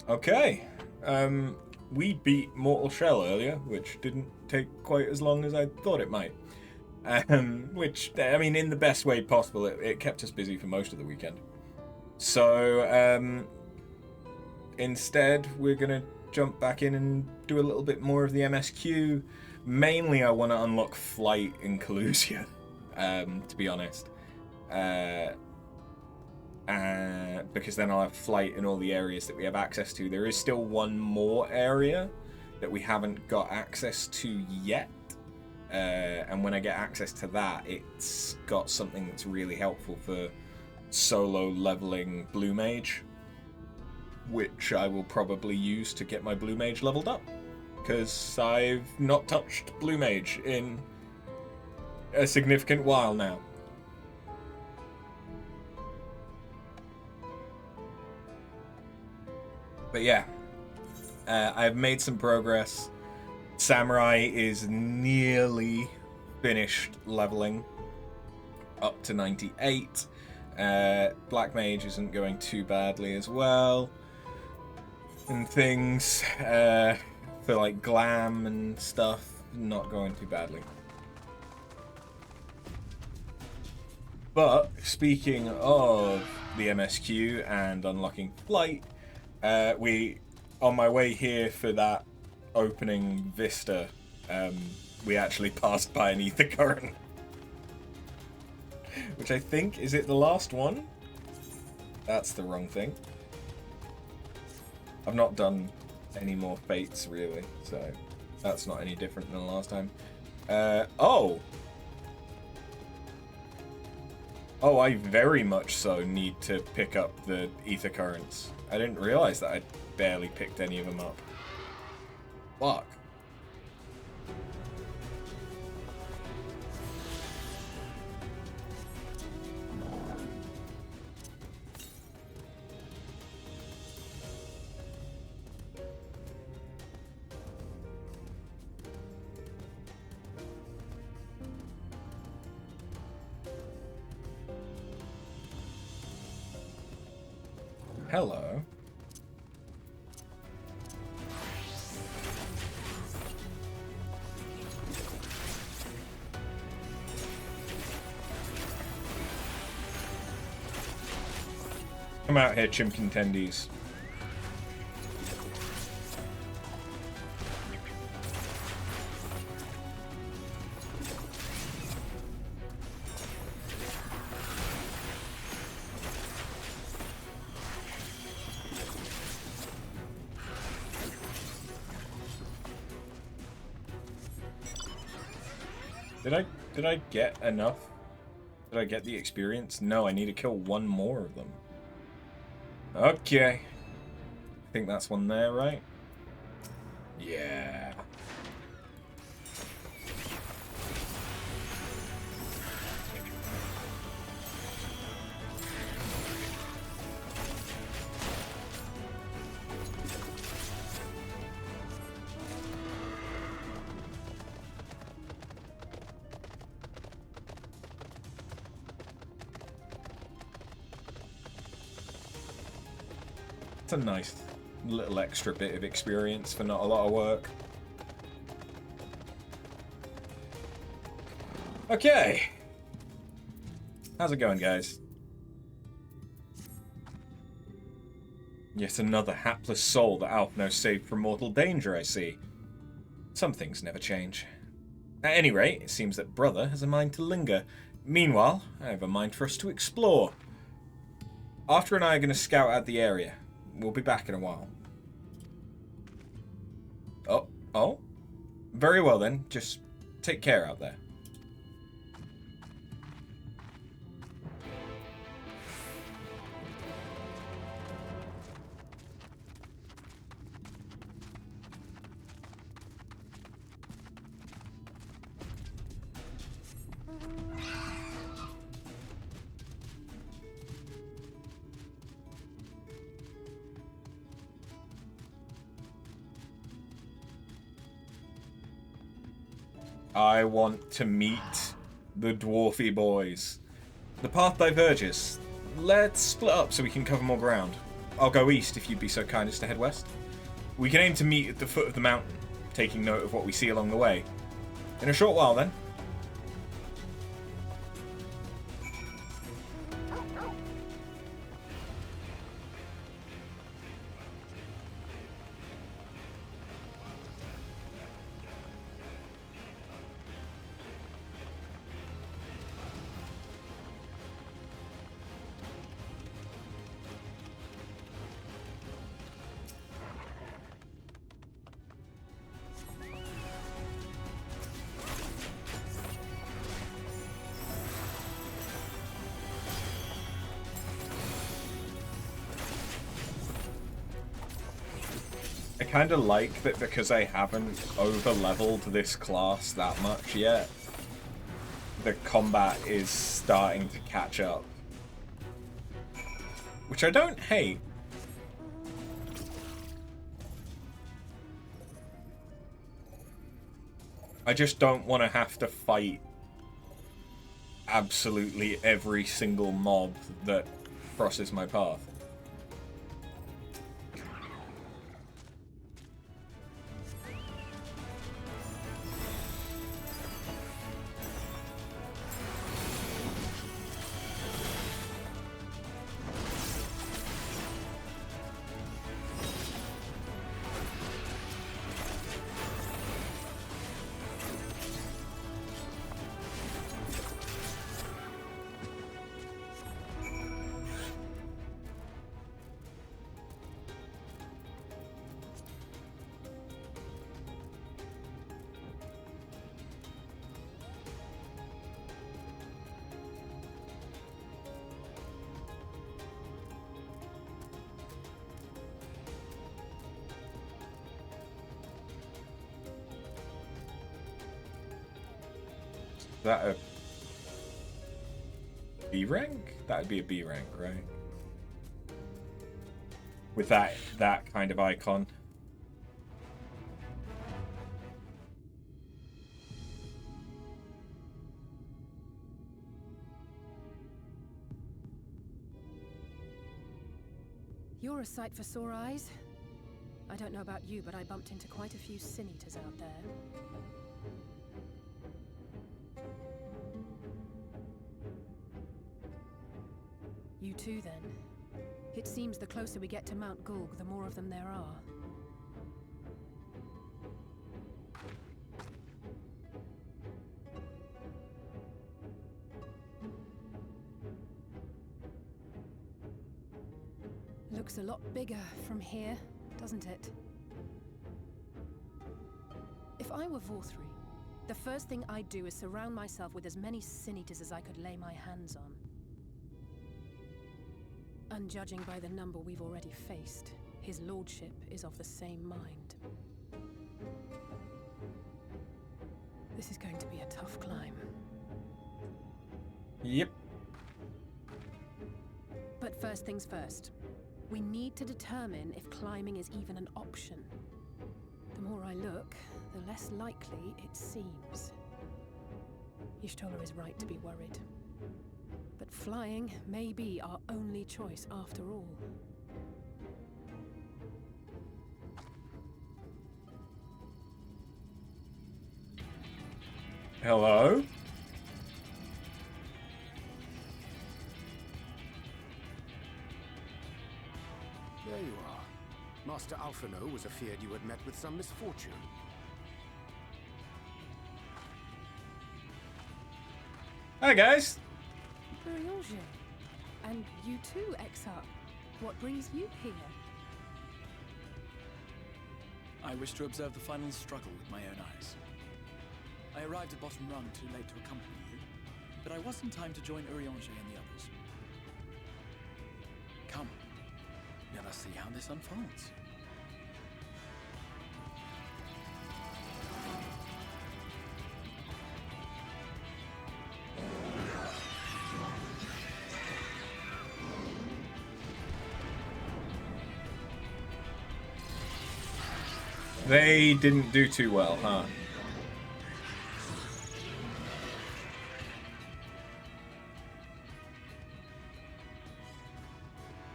Okay. We beat Mortal Shell earlier, which didn't take quite as long as I thought it might. Which, I mean, in the best way possible, it kept us busy for most of the weekend. So, instead, we're going to jump back in and do a little bit more of the MSQ. Mainly, I want to unlock Flight in Calusia, to be honest. Because then I'll have Flight in all the areas that we have access to. There is still one more area that we haven't got access to yet. And when I get access to that, it's got something that's really helpful for solo leveling Blue Mage, which I will probably use to get my Blue Mage leveled up, because I've not touched Blue Mage in a significant while now. But yeah, I've made some progress. Samurai is nearly finished leveling up to 98. Black Mage isn't going too badly as well. And things for like glam and stuff, not going too badly. But speaking of the MSQ and unlocking Flight, on my way here for that opening vista, we actually passed by an ether current. Which I think, is it the last one? That's the wrong thing. I've not done any more fates, really, so that's not any different than the last time. Oh, I very much so need to pick up the ether currents. I didn't realize that I barely picked any of them up. Fuck. Hello. Come out here, chimkin tendies. Did I get enough? Did I get the experience? No, I need to kill one more of them. Okay. I think that's one there, right? Yeah. It's a nice little extra bit of experience for not a lot of work. Okay. How's it going, guys? Yet another hapless soul that Alphno saved from mortal danger, I see. Some things never change. At any rate, it seems that Brother has a mind to linger. Meanwhile, I have a mind for us to explore. Arthur and I are going to scout out the area. We'll be back in a while. Oh? Very well then, just take care out there. I want to meet the dwarfy boys. The path diverges. Let's split up so we can cover more ground. I'll go east if you'd be so kind as to head west. We can aim to meet at the foot of the mountain, taking note of what we see along the way. In a short while, then. I kind of like that because I haven't over-leveled this class that much yet, the combat is starting to catch up. Which I don't hate. I just don't want to have to fight absolutely every single mob that crosses my path. Is that a B rank? That'd be a B rank, right? With that kind of icon. You're a sight for sore eyes. I don't know about you, but I bumped into quite a few sin eaters out there. You too, then. It seems the closer we get to Mount Gulg, the more of them there are. Looks a lot bigger from here, doesn't it? If I were Vorthri, the first thing I'd do is surround myself with as many sin eaters as I could lay my hands on. And judging by the number we've already faced, his lordship is of the same mind. This is going to be a tough climb. Yep. But first things first. We need to determine if climbing is even an option. The more I look, the less likely it seems. Y'shtola is right to be worried. But flying may be our only choice after all. Hello? There you are. Master Alphino was afeard you had met with some misfortune. Hi, guys. Urianger. And you too, Exarch. What brings you here? I wish to observe the final struggle with my own eyes. I arrived at Bottom Rung too late to accompany you, but I was in time to join Urianger and the others. Come, let us see how this unfolds. They didn't do too well, huh?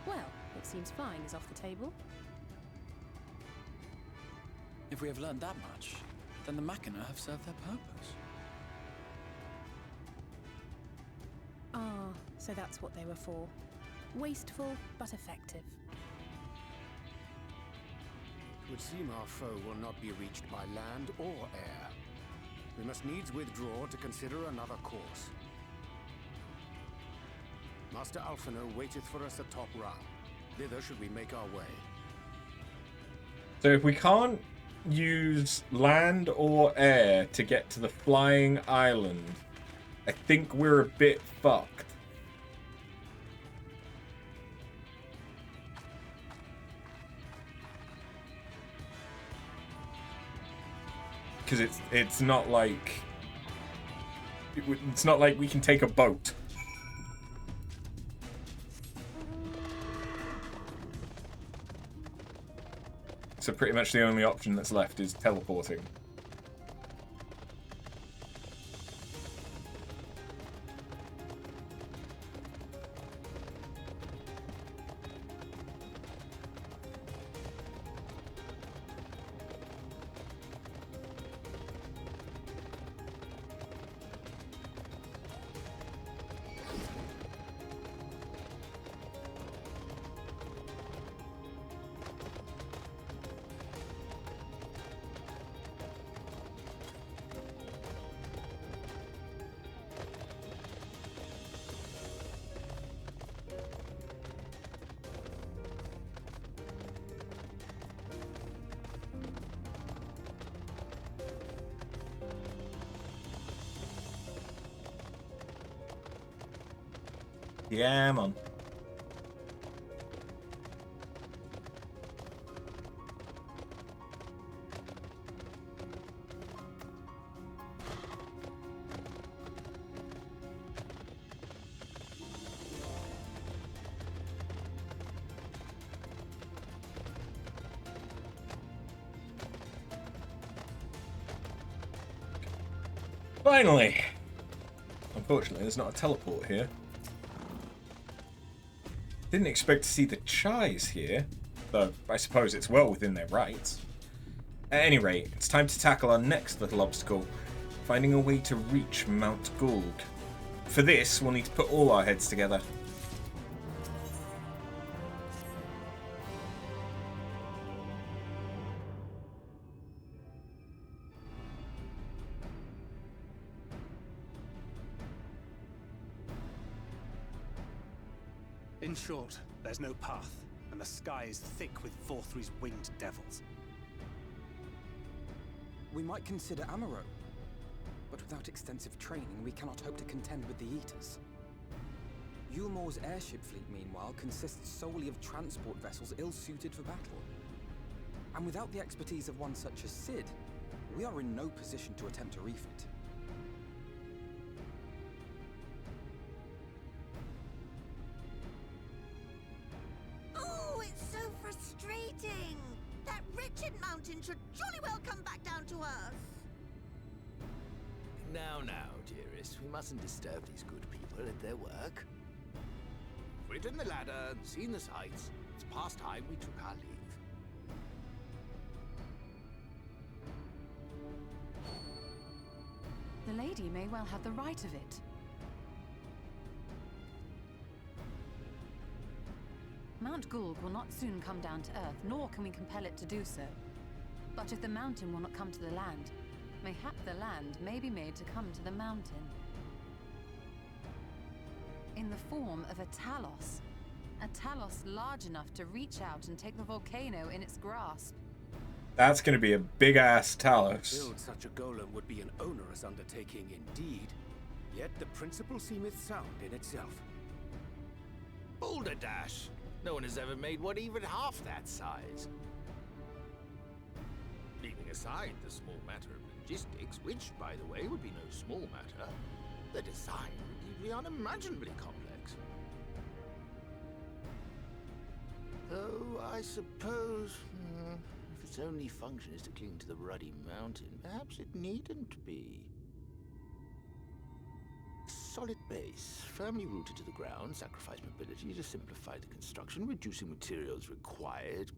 Well, it seems means flying is off the table? If we have learned that much, then the Machina have served their purpose. Ah, so that's what they were for. Wasteful, but effective. It would seem our foe will not be reached by land or air. We must needs withdraw to consider another course. Master Alphino waiteth for us atop run. Thither should we make our way. So if we can't use land or air to get to the flying island, I think we're a bit fucked. Because it's not like we can take a boat. So pretty much the only option that's left is teleporting. Yeah, man. Finally! Unfortunately, there's not a teleport here. Didn't expect to see the Chais here, though I suppose it's well within their rights. At any rate, it's time to tackle our next little obstacle, finding a way to reach Mount Gulg. For this, we'll need to put all our heads together. In short, there's no path, and the sky is thick with Vorthri's winged devils. We might consider Amaro, but without extensive training, we cannot hope to contend with the Eaters. Yulmor's airship fleet, meanwhile, consists solely of transport vessels ill-suited for battle. And without the expertise of one such as Cid, we are in no position to attempt a refit. Frustrating! That wretched mountain should jolly well come back down to earth! Now, dearest, we mustn't disturb these good people at their work. We've ridden the ladder and seen the sights. It's past time we took our leave. The lady may well have the right of it. Mount Gulg will not soon come down to Earth, nor can we compel it to do so. But if the mountain will not come to the land, mayhap the land may be made to come to the mountain. In the form of a Talos large enough to reach out and take the volcano in its grasp. That's going to be a big-ass Talos. To build such a golem would be an onerous undertaking indeed, yet the principle seemeth sound in itself. Boulder Dash! No one has ever made one even half that size. Leaving aside the small matter of logistics, which, by the way, would be no small matter, the design would be unimaginably complex. Though, I suppose, if its only function is to cling to the ruddy mountain, perhaps it needn't be. solid base, firmly rooted to the ground, sacrifice mobility to simplify the construction, reducing materials required.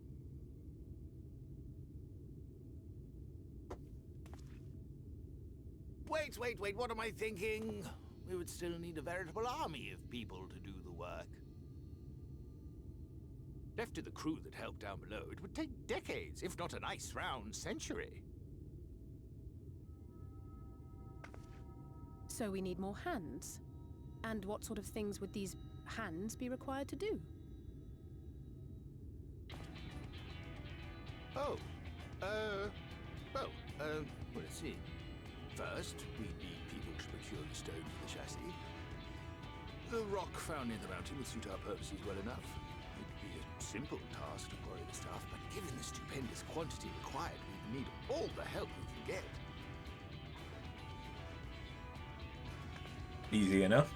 Wait, what am I thinking? We would still need a veritable army of people to do the work. Left to the crew that helped down below, it would take decades, if not a nice round century. So we need more hands. And what sort of things would these hands be required to do? Well, let's see. First, we need people to procure the stone for the chassis. The rock found near the mountain would suit our purposes well enough. It'd be a simple task to quarry the stuff, but given the stupendous quantity required, we need all the help we can get. Easy enough.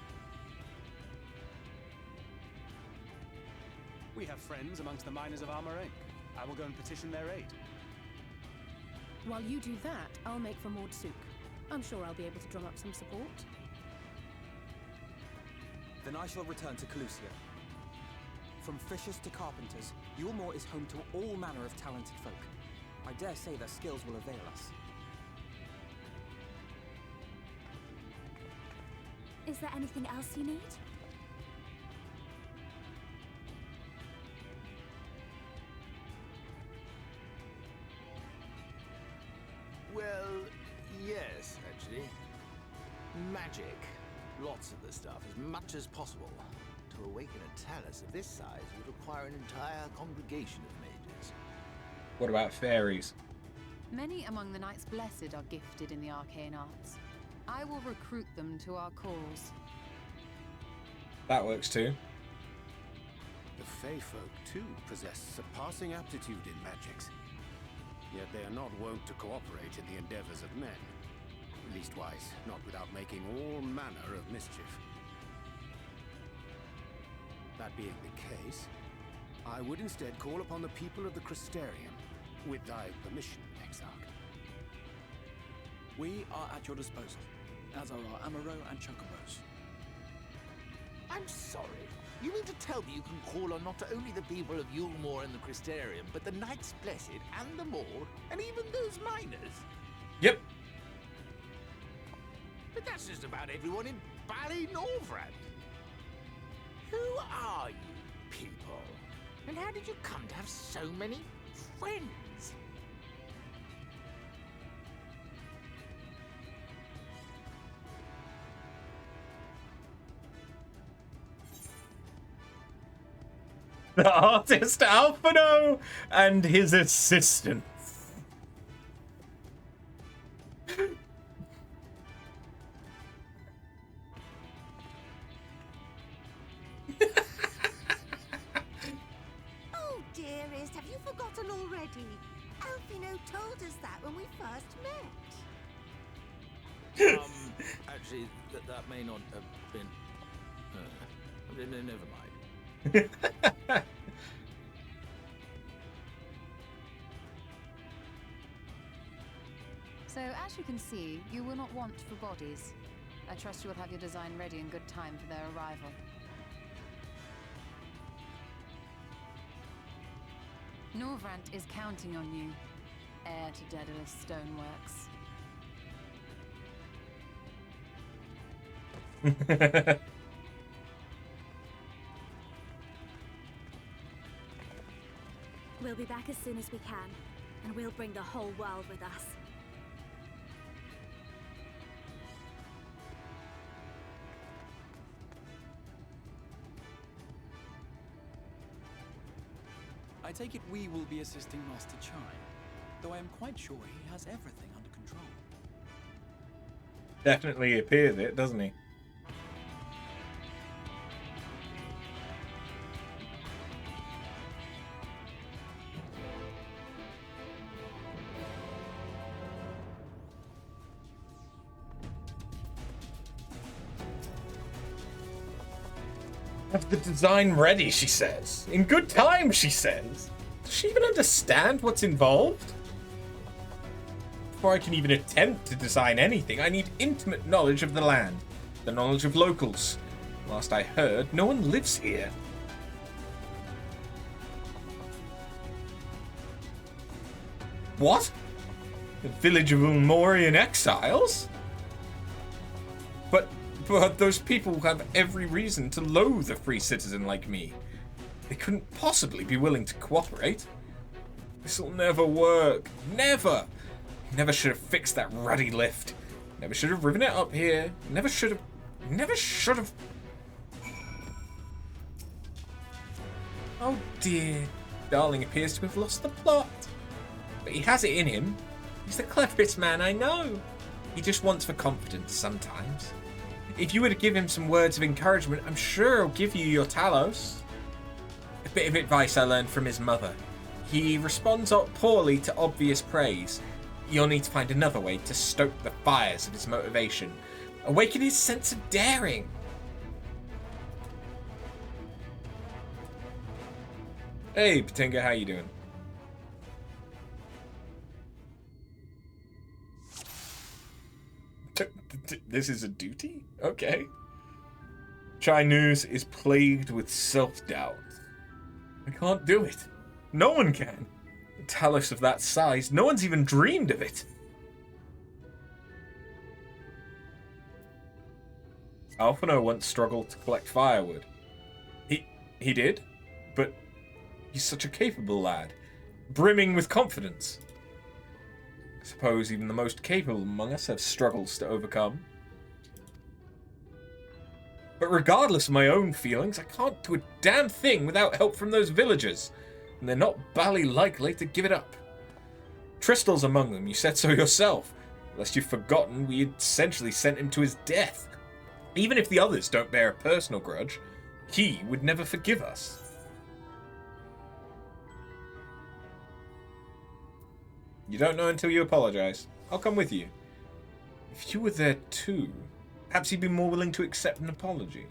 We have friends amongst the miners of Armor Inc. I will go and petition their aid. While you do that, I'll make for Mordsuk. I'm sure I'll be able to drum up some support. Then I shall return to Calusia. From fishers to carpenters, Yulmore is home to all manner of talented folk. I dare say their skills will avail us. Is there anything else you need? Well, yes, actually. Magic. Lots of the stuff, as much as possible. To awaken a talus of this size would require an entire congregation of mages. What about fairies? Many among the Knights Blessed are gifted in the arcane arts. I will recruit them to our cause. That works too. The Fey folk, too, possess surpassing aptitude in magics. Yet they are not wont to cooperate in the endeavors of men. Leastwise, not without making all manner of mischief. That being the case, I would instead call upon the people of the Crystarium, with thy permission, Exarch. We are at your disposal, as are our Amaro and Chocobos. I'm sorry. You mean to tell me you can call on not only the people of Yulmore and the Crystarium, but the Knights Blessed and the Mord, and even those miners? Yep. But that's just about everyone in Ballynorvrand. Who are you people? And how did you come to have so many friends? The artist Alphino and his assistant. Oh, dearest, have you forgotten already? Alphino told us that when we first met. Actually, that may not have been... never mind. So, as you can see, you will not want for bodies. I trust you will have your design ready in good time for their arrival. Norvrant is counting on you, heir to Daedalus Stoneworks. We'll be back as soon as we can, and we'll bring the whole world with us. I take it we will be assisting Master Chai, though I am quite sure he has everything under control. Definitely appears it, doesn't he? Have the design ready, she says. In good time, she says. Does she even understand what's involved? Before I can even attempt to design anything, I need intimate knowledge of the land. the knowledge of locals. Last I heard, no one lives here. What? The village of Ulmorian exiles? But those people have every reason to loathe a free citizen like me. They couldn't possibly be willing to cooperate. This'll never work. Never! Never should have fixed that ruddy lift. Never should have riven it up here. Never should have... Oh dear. Darling appears to have lost the plot. But he has it in him. He's the cleverest man I know. He just wants for confidence sometimes. If you were to give him some words of encouragement, I'm sure he'll give you your Talos. A bit of advice I learned from his mother. He responds poorly to obvious praise. You'll need to find another way to stoke the fires of his motivation. Awaken his sense of daring. Hey, Patinga, how you doing? This is a duty? Okay. Chinese is plagued with self-doubt. I can't do it. No one can. A Talos of that size, no one's even dreamed of it. Alphino once struggled to collect firewood. He did, but he's such a capable lad, brimming with confidence. I suppose even the most capable among us have struggles to overcome. But regardless of my own feelings, I can't do a damn thing without help from those villagers, and they're not bally likely to give it up. Tristel's among them, you said so yourself. Lest you've forgotten, we essentially sent him to his death. Even if the others don't bear a personal grudge, he would never forgive us. You don't know until you apologize. I'll come with you. If you were there too, perhaps he'd be more willing to accept an apology.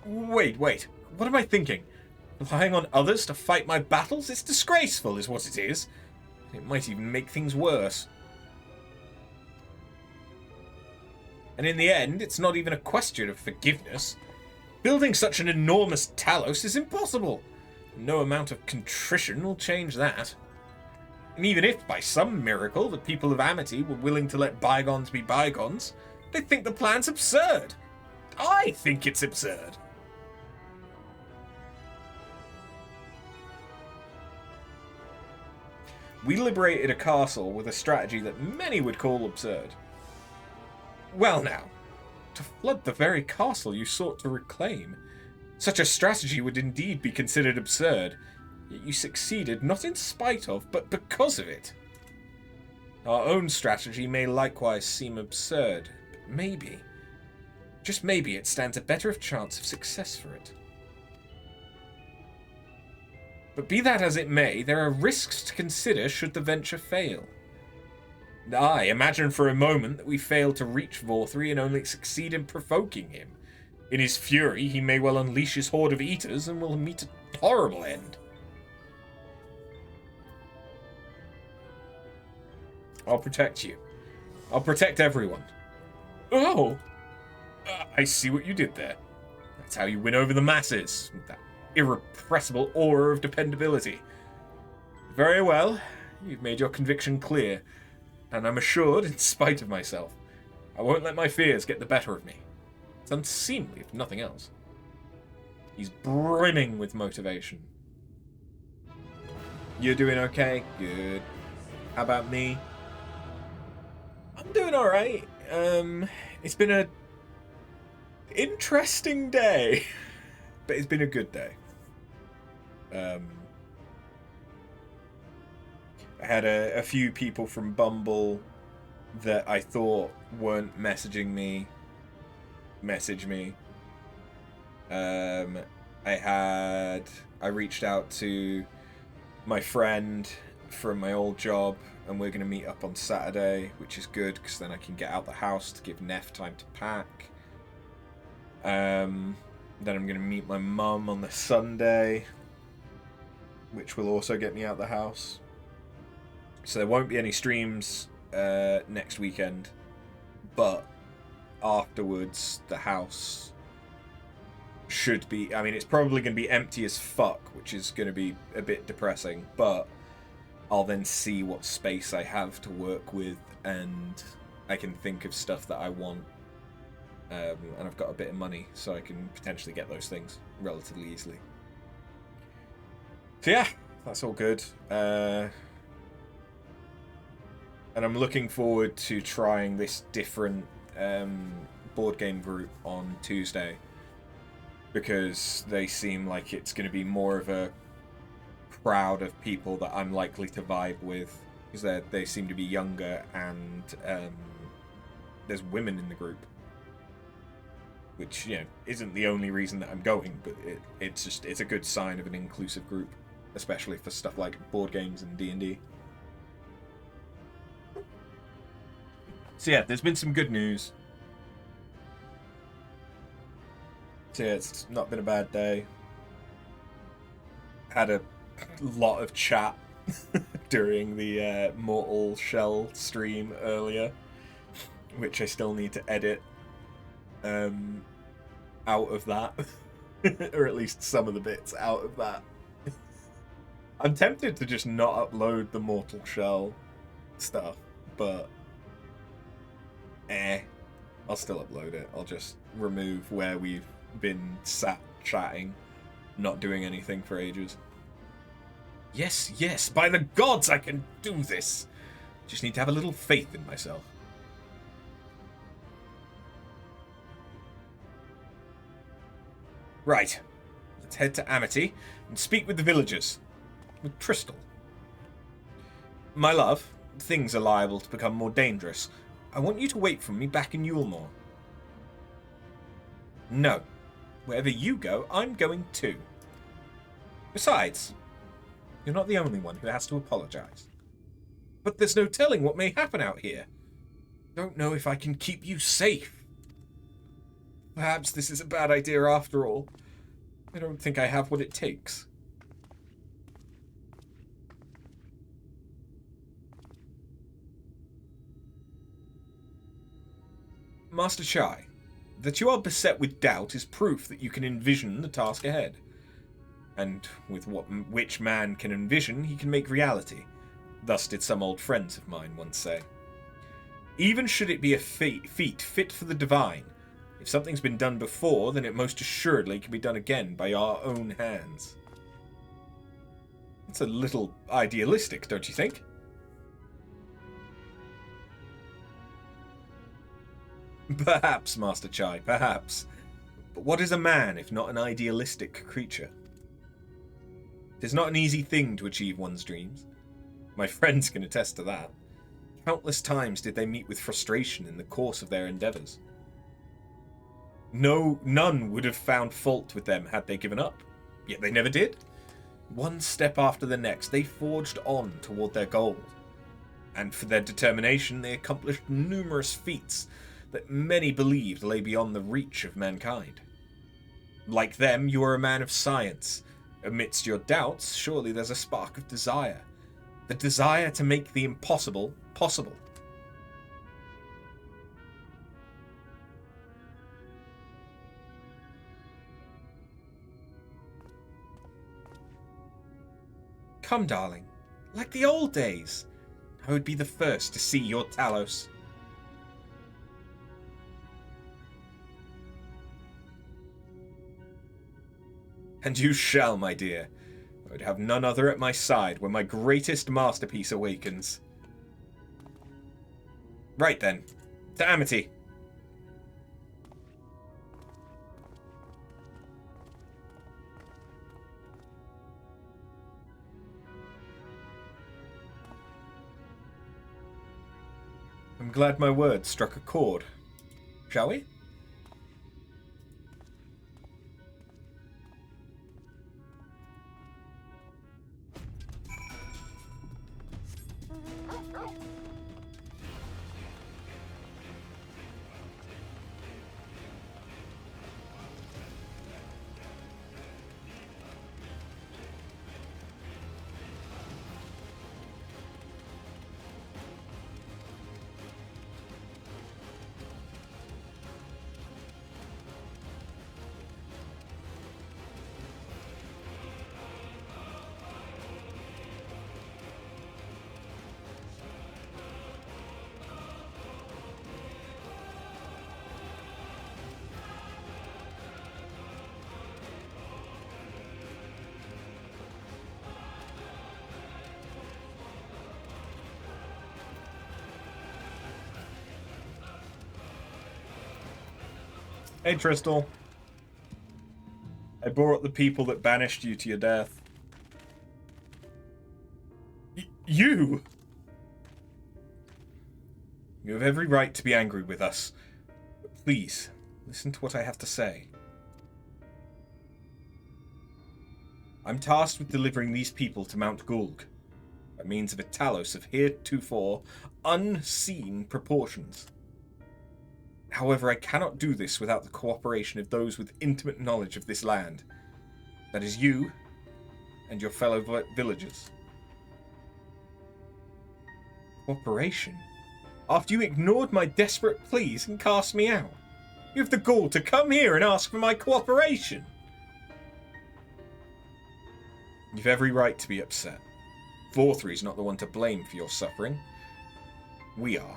Wait. What am I thinking? Relying on others to fight my battles? It's disgraceful, is what it is. It might even make things worse. And in the end, it's not even a question of forgiveness. Building such an enormous Talos is impossible. No amount of contrition will change that. And even if, by some miracle, the people of Amity were willing to let bygones be bygones, they'd think the plan's absurd. I think it's absurd. We liberated a castle with a strategy that many would call absurd. Well now, to flood the very castle you sought to reclaim. Such a strategy would indeed be considered absurd, yet you succeeded not in spite of, but because of it. Our own strategy may likewise seem absurd, but maybe, just maybe, it stands a better chance of success for it. But be that as it may, there are risks to consider should the venture fail. Aye, imagine for a moment that we fail to reach Vorthree and only succeed in provoking him. In his fury, he may well unleash his horde of eaters and will meet a horrible end. I'll protect you. I'll protect everyone. Oh! I see what you did there. That's how you win over the masses, with that irrepressible aura of dependability. Very well. You've made your conviction clear, and I'm assured, in spite of myself, I won't let my fears get the better of me. It's unseemly, if nothing else. He's brimming with motivation. You're doing okay? Good. How about me? I'm doing alright. It's been a interesting day, but it's been a good day. I had a few people from Bumble that I thought weren't messaging me message me. I reached out to my friend from my old job, and we're going to meet up on Saturday, which is good because then I can get out the house to give Neff time to pack. Then I'm going to meet my mum on the Sunday, which will also get me out the house. So there won't be any streams next weekend, but afterwards, the house should be... I mean, it's probably going to be empty as fuck, which is going to be a bit depressing, but I'll then see what space I have to work with, and I can think of stuff that I want. And I've got a bit of money, so I can potentially get those things relatively easily. So yeah, that's all good. And I'm looking forward to trying this different board game group on Tuesday, because they seem like it's going to be more of a crowd of people that I'm likely to vibe with, because they seem to be younger, and there's women in the group, which, you know, isn't the only reason that I'm going, but it's a good sign of an inclusive group, especially for stuff like board games and D&D. So yeah, there's been some good news. So yeah, it's not been a bad day. Had a lot of chat during the Mortal Shell stream earlier, which I still need to edit out of that. Or at least some of the bits out of that. I'm tempted to just not upload the Mortal Shell stuff, but I'll still upload it. I'll just remove where we've been sat chatting, not doing anything for ages. Yes, yes, by the gods I can do this! Just need to have a little faith in myself. Right, let's head to Amity and speak with the villagers. With Trystal. My love, things are liable to become more dangerous. I want you to wait for me back in Yulmore. No. Wherever you go, I'm going too. Besides, you're not the only one who has to apologize. But there's no telling what may happen out here. Don't know if I can keep you safe. Perhaps this is a bad idea after all. I don't think I have what it takes. Master Chai, that you are beset with doubt is proof that you can envision the task ahead. And with which man can envision, he can make reality. Thus did some old friends of mine once say. Even should it be a feat fit for the divine, if something's been done before, then it most assuredly can be done again by our own hands. It's a little idealistic, don't you think? Perhaps, Master Chai, perhaps. But what is a man if not an idealistic creature? It is not an easy thing to achieve one's dreams. My friends can attest to that. Countless times did they meet with frustration in the course of their endeavours. None would have found fault with them had they given up, yet they never did. One step after the next, they forged on toward their goal. And for their determination, they accomplished numerous feats that many believed lay beyond the reach of mankind. Like them, you are a man of science. Amidst your doubts, surely there's a spark of desire. The desire to make the impossible possible. Come, darling. Like the old days. I would be the first to see your Talos. And you shall, my dear. I would have none other at my side when my greatest masterpiece awakens. Right then, to Amity. I'm glad my words struck a chord. Shall we? Hey, Tristal. I brought the people that banished you to your death. You! You have every right to be angry with us. But please, listen to what I have to say. I'm tasked with delivering these people to Mount Gulg by means of a Talos of heretofore unseen proportions. However, I cannot do this without the cooperation of those with intimate knowledge of this land. That is you and your fellow villagers. Cooperation? After you ignored my desperate pleas and cast me out, you have the gall to come here and ask for my cooperation. You've every right to be upset. Vorthry's not the one to blame for your suffering. We are.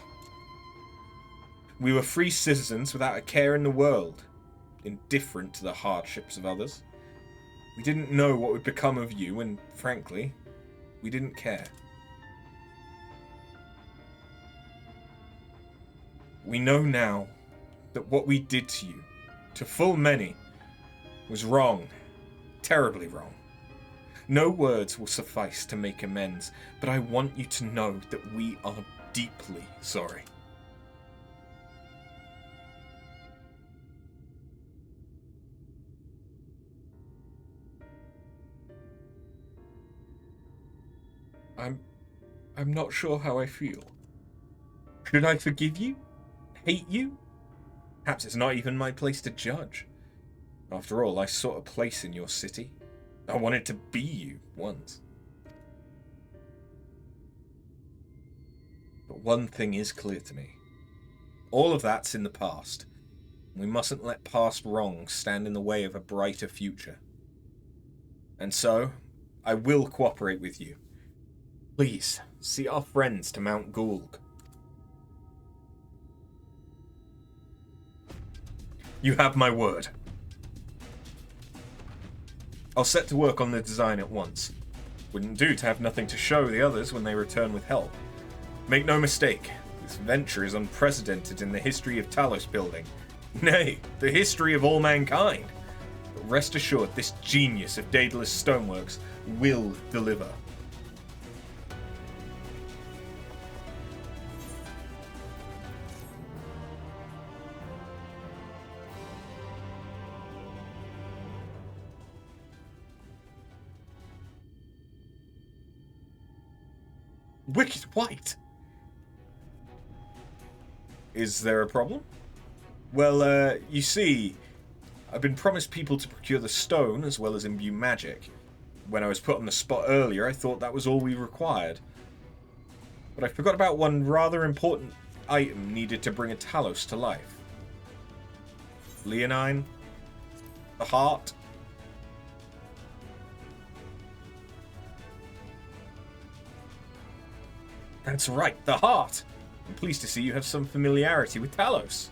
We were free citizens without a care in the world, indifferent to the hardships of others. We didn't know what would become of you, and frankly, we didn't care. We know now that what we did to you, to full many, was wrong, terribly wrong. No words will suffice to make amends, but I want you to know that we are deeply sorry. I'm not sure how I feel. Should I forgive you? Hate you? Perhaps it's not even my place to judge. After all, I sought a place in your city. I wanted to be you once. But one thing is clear to me. All of that's in the past. We mustn't let past wrongs stand in the way of a brighter future. And so, I will cooperate with you. Please, see our friends to Mount Gulg. You have my word. I'll set to work on the design at once. Wouldn't do to have nothing to show the others when they return with help. Make no mistake, this venture is unprecedented in the history of Talos building. Nay, the history of all mankind. But rest assured, this genius of Daedalus Stoneworks will deliver. Wicked white! Is there a problem? Well, you see, I've been promised people to procure the stone as well as imbue magic. When I was put on the spot earlier, I thought that was all we required. But I forgot about one rather important item needed to bring a Talos to life. Leonine? The heart? That's right, the heart! I'm pleased to see you have some familiarity with Talos.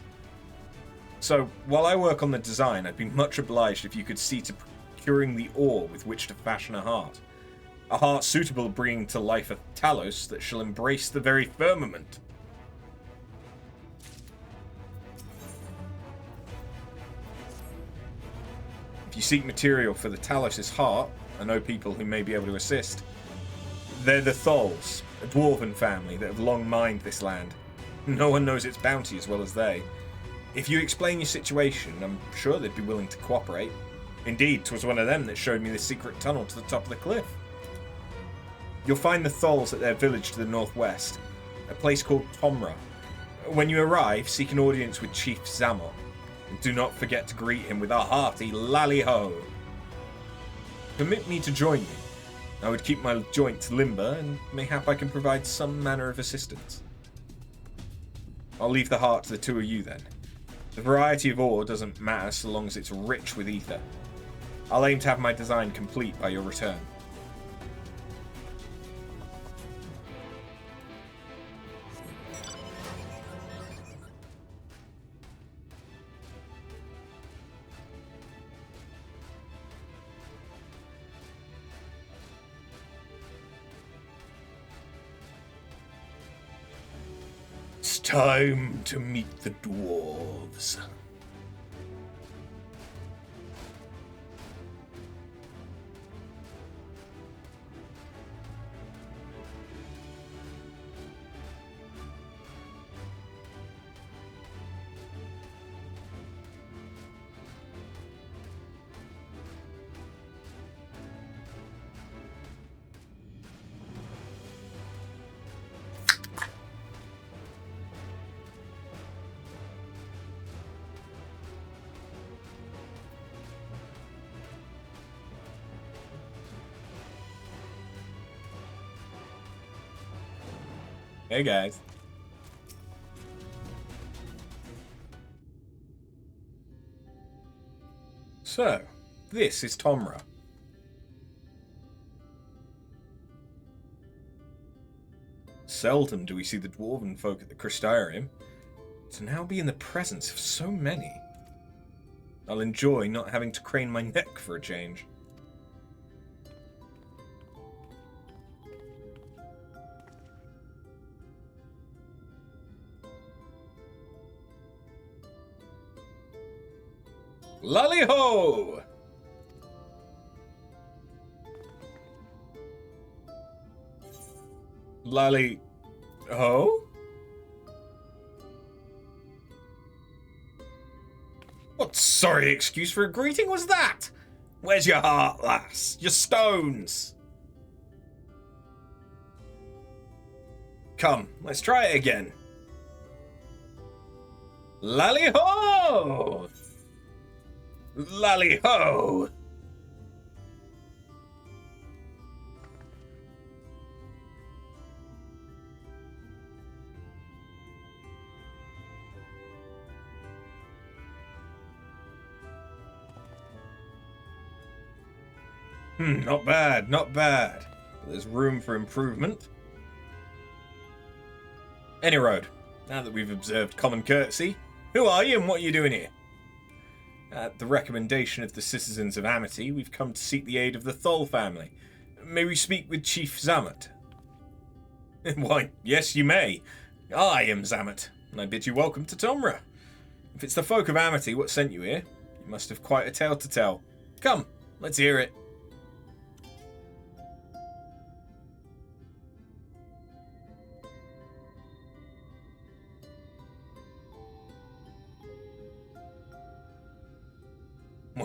So, while I work on the design, I'd be much obliged if you could see to procuring the ore with which to fashion a heart. A heart suitable to bringing to life a Talos that shall embrace the very firmament. If you seek material for the Talos' heart, I know people who may be able to assist. They're the Tholls, a dwarven family that have long mined this land. No one knows its bounty as well as they. If you explain your situation, I'm sure they'd be willing to cooperate. Indeed, 'twas one of them that showed me the secret tunnel to the top of the cliff. You'll find the Tholls at their village to the northwest, a place called Tomra. When you arrive, seek an audience with Chief Zamot, and do not forget to greet him with a hearty lally-ho. Permit me to join you. I would keep my joints limber, and mayhap I can provide some manner of assistance. I'll leave the heart to the two of you then. The variety of ore doesn't matter so long as it's rich with ether. I'll aim to have my design complete by your return. It's time to meet the dwarves. Hey, guys. So, this is Tomra. Seldom do we see the dwarven folk at the Crystarium. To now be in the presence of so many. I'll enjoy not having to crane my neck for a change. Lally-ho! Lally-ho? What sorry excuse for a greeting was that? Where's your heart, lass? Your stones? Come, let's try it again. Lally-ho! Lally-ho! Not bad, not bad. But there's room for improvement. Any road, now that we've observed common courtesy, who are you and what are you doing here? At the recommendation of the citizens of Amity, we've come to seek the aid of the Thol family. May we speak with Chief Zamet? Why, yes you may. I am Zamet, and I bid you welcome to Tomra. If it's the folk of Amity what sent you here, you must have quite a tale to tell. Come, let's hear it.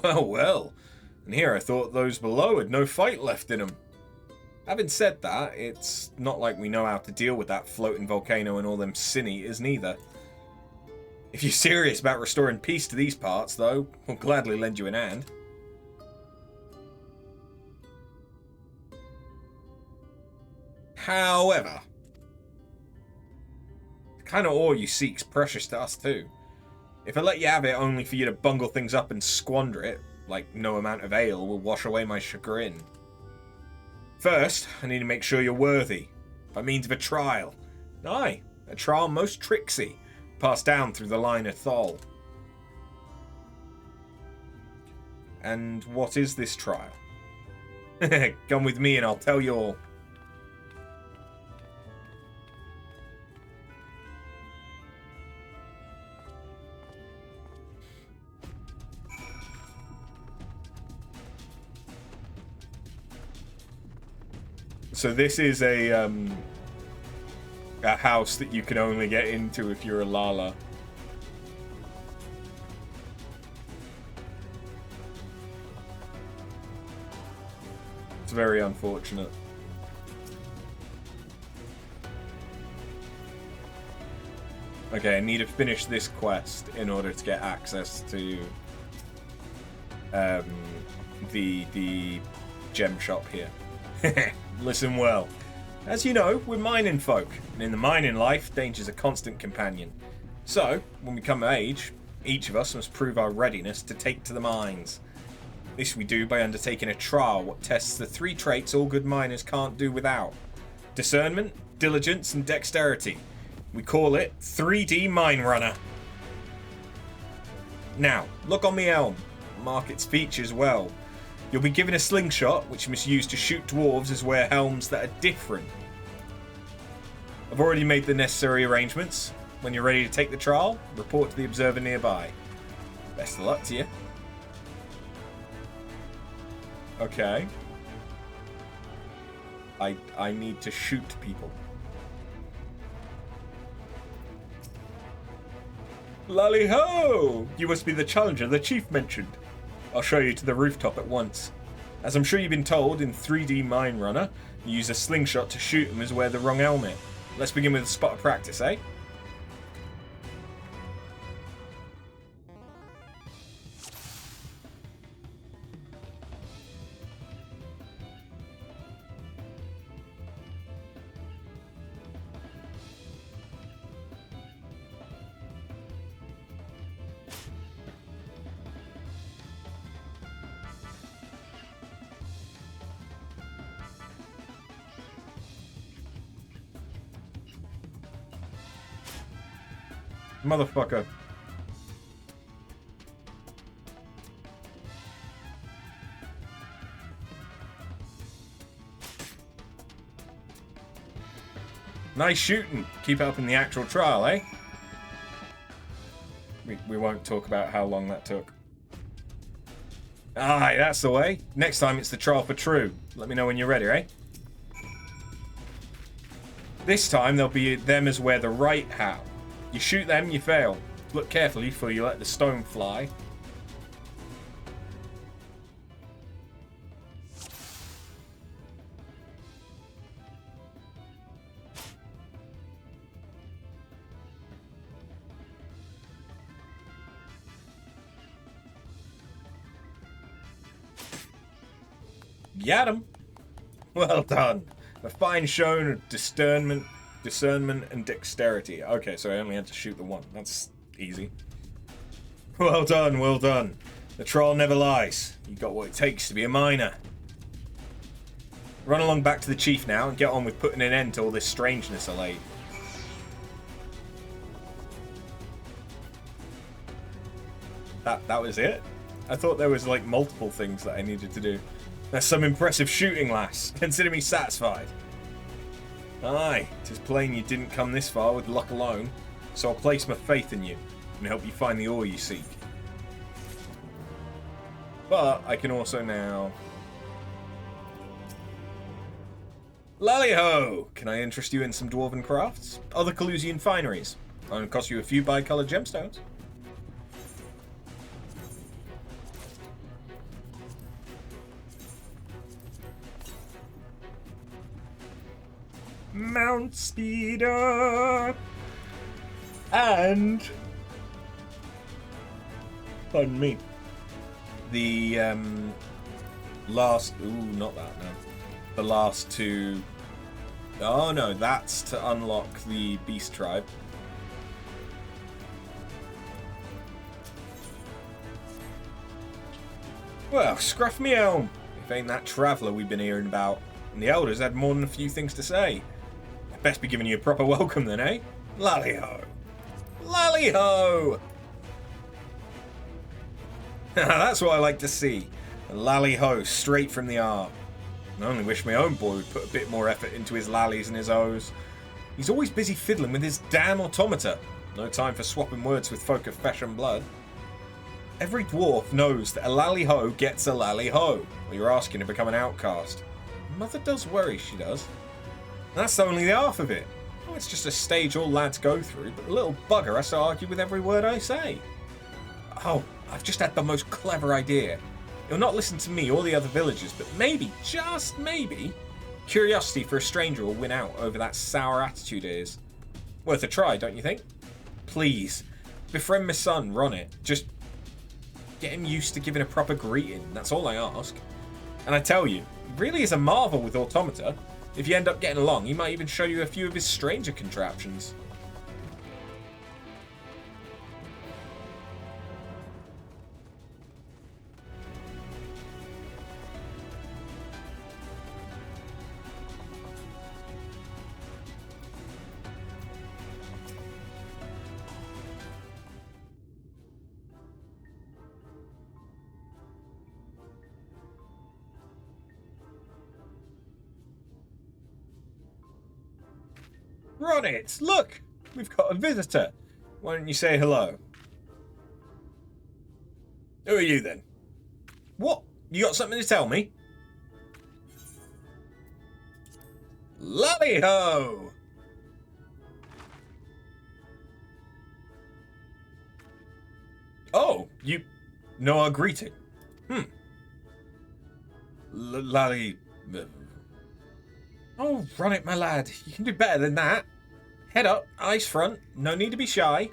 Well, well. And here I thought those below had no fight left in them. Having said that, it's not like we know how to deal with that floating volcano and all them sin eaters neither. If you're serious about restoring peace to these parts, though, we'll gladly lend you an hand. However, the kind of ore you seek's precious to us too. If I let you have it only for you to bungle things up and squander it, like no amount of ale will wash away my chagrin. First, I need to make sure you're worthy, by means of a trial. Aye, a trial most tricksy, passed down through the line of Thol. And what is this trial? Come with me and I'll tell you all. So this is a house that you can only get into if you're a Lala. It's very unfortunate. Okay, I need to finish this quest in order to get access to the gem shop here. Listen well. As you know, we're mining folk, and in the mining life, danger's a constant companion. So, when we come of age, each of us must prove our readiness to take to the mines. This we do by undertaking a trial what tests the 3 traits all good miners can't do without. Discernment, diligence, and dexterity. We call it 3D Mine Runner. Now, look on the elm. Mark its features well. You'll be given a slingshot, which you must use to shoot dwarves as wear helms that are different. I've already made the necessary arrangements. When you're ready to take the trial, report to the observer nearby. Best of luck to you. Okay. I need to shoot people. Lally-ho! You must be the challenger the chief mentioned. I'll show you to the rooftop at once. As I'm sure you've been told, in 3D Mine Runner, you use a slingshot to shoot them as wear the wrong helmet. Let's begin with a spot of practice, eh? Motherfucker. Nice shooting. Keep up in the actual trial, eh? We won't talk about how long that took. Aye, that's the way. Next time it's the trial for true. Let me know when you're ready, eh? This time there'll be them as wear the right how. You shoot them, you fail. Look carefully before you let the stone fly. Got him. Well done. A fine shown of discernment, and dexterity. Okay, so I only had to shoot the one. That's easy. Well done, well done. The troll never lies. You got what it takes to be a miner. Run along back to the chief now and get on with putting an end to all this strangeness of late. That was it? I thought there was like multiple things that I needed to do. That's some impressive shooting, lass. Consider me satisfied. Aye, 'tis plain you didn't come this far with luck alone, so I'll place my faith in you and help you find the ore you seek. But I can also now... Lally-ho! Can I interest you in some dwarven crafts? Other Calusian fineries. I'll cost you a few bi-coloured gemstones. Mount Speeder and pardon me, the last not that, no, the last two. Oh no, that's to unlock the beast tribe. Well, scruff me home if ain't that traveller we've been hearing about, and the elders had more than a few things to say. Best be giving you a proper welcome then, eh? Lally-ho! Lally-ho! That's what I like to see. A lally-ho straight from the arm. I only wish my own boy would put a bit more effort into his lallies and his O's. He's always busy fiddling with his damn automata. No time for swapping words with folk of flesh and blood. Every dwarf knows that a lally-ho gets a lally-ho, or you're asking to become an outcast. Mother does worry, she does. That's only the half of it. Oh, it's just a stage all lads go through, but the little bugger has to argue with every word I say. Oh, I've just had the most clever idea. He'll not listen to me or the other villagers, but maybe, just maybe, curiosity for a stranger will win out over that sour attitude of his. Worth a try, don't you think? Please, befriend my son, run it. Just get him used to giving a proper greeting, that's all I ask. And I tell you, he really is a marvel with automata. If you end up getting along, he might even show you a few of his stranger contraptions. Run it! Look! We've got a visitor. Why don't you say hello? Who are you then? What? You got something to tell me? Lally-ho! Oh, you know our greeting. Lally... Oh, run it, my lad. You can do better than that. Head up, eyes front. No need to be shy.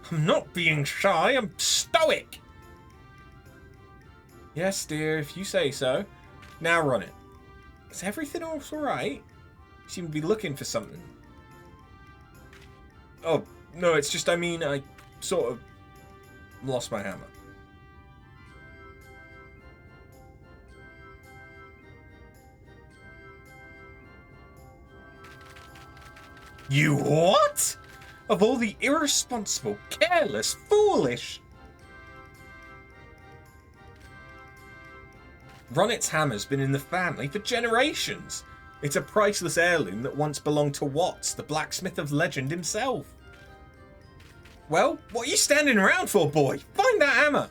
I'm not being shy. I'm stoic. Yes, dear, if you say so. Now run it. Is everything all right? You seem to be looking for something. Oh, no, it's just, I mean, I sort of lost my hammer. You what? Of all the irresponsible, careless, foolish... Ronit's hammer's been in the family for generations. It's a priceless heirloom that once belonged to Watts, the blacksmith of legend himself. Well, what are you standing around for, boy? Find that hammer.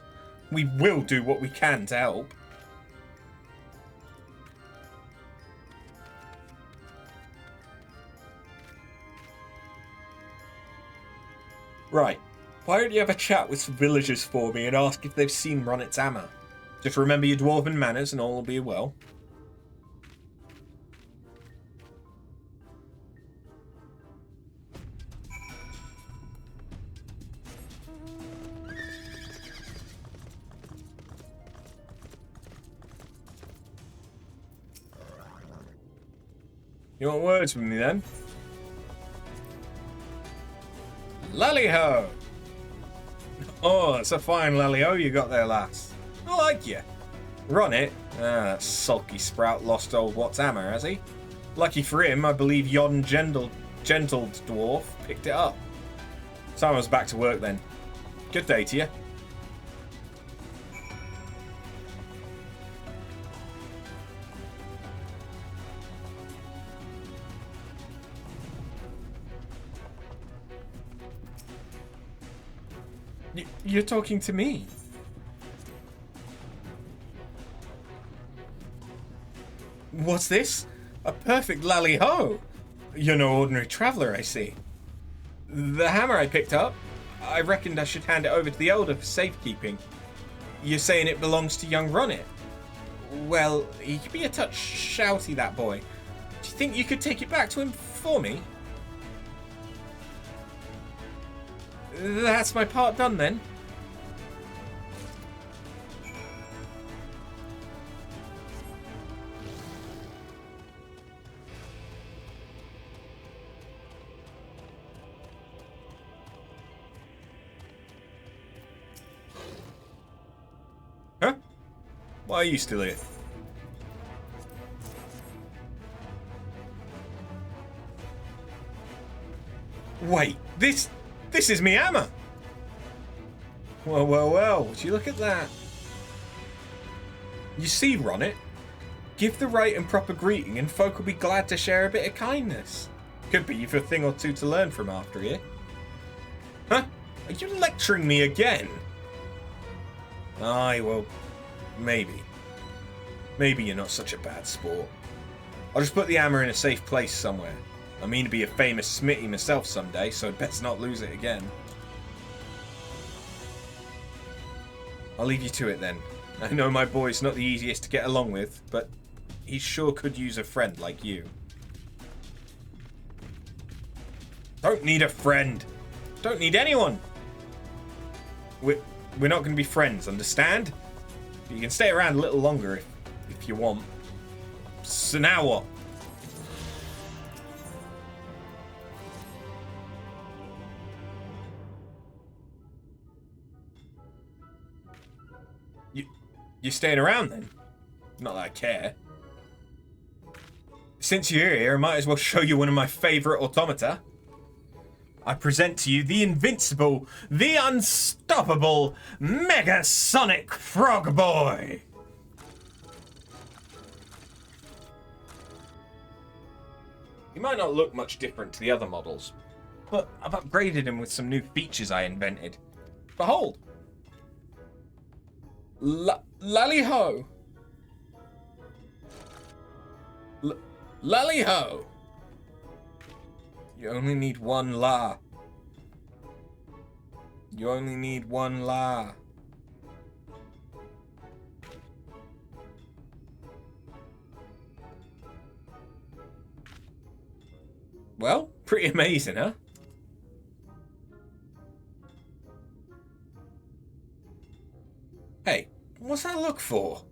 We will do what we can to help. Right. Why don't you have a chat with some villagers for me and ask if they've seen Ronit's hammer? Just remember your dwarven manners and all will be well. You want words with me then? Lally-ho! Oh, it's a fine lally-ho you got there, lass. I like you. Ronit? That sulky sprout lost old Watts' hammer, has he? Lucky for him, I believe yon gentle dwarf picked it up. Simon's back to work then. Good day to you. You're talking to me. What's this? A perfect lally-ho. You're no ordinary traveller, I see. The hammer I picked up, I reckoned I should hand it over to the elder for safekeeping. You're saying it belongs to young Ronit? Well, he could be a touch shouty, that boy. Do you think you could take it back to him for me? That's my part done then. Huh? Why are you still here? Wait, this is me hammer! Well, well, well, would you look at that? You see, Ronit? Give the right and proper greeting and folk will be glad to share a bit of kindness. Could be you've a thing or two to learn from after here. Huh? Are you lecturing me again? Aye, well, maybe. Maybe you're not such a bad sport. I'll just put the hammer in a safe place somewhere. I mean to be a famous smithy myself someday, so I'd best not lose it again. I'll leave you to it then. I know my boy's not the easiest to get along with, but he sure could use a friend like you. Don't need a friend. Don't need anyone. We're not going to be friends, understand? You can stay around a little longer if you want. So now what? You're staying around then? Not that I care. Since you're here, I might as well show you one of my favourite automata. I present to you the invincible, the unstoppable, Megasonic Frog Boy! He might not look much different to the other models, but I've upgraded him with some new features I invented. Behold! Lally-ho! Lally-ho! You only need one la. You only need one la. Well, pretty amazing, huh? Hey, what's that look for?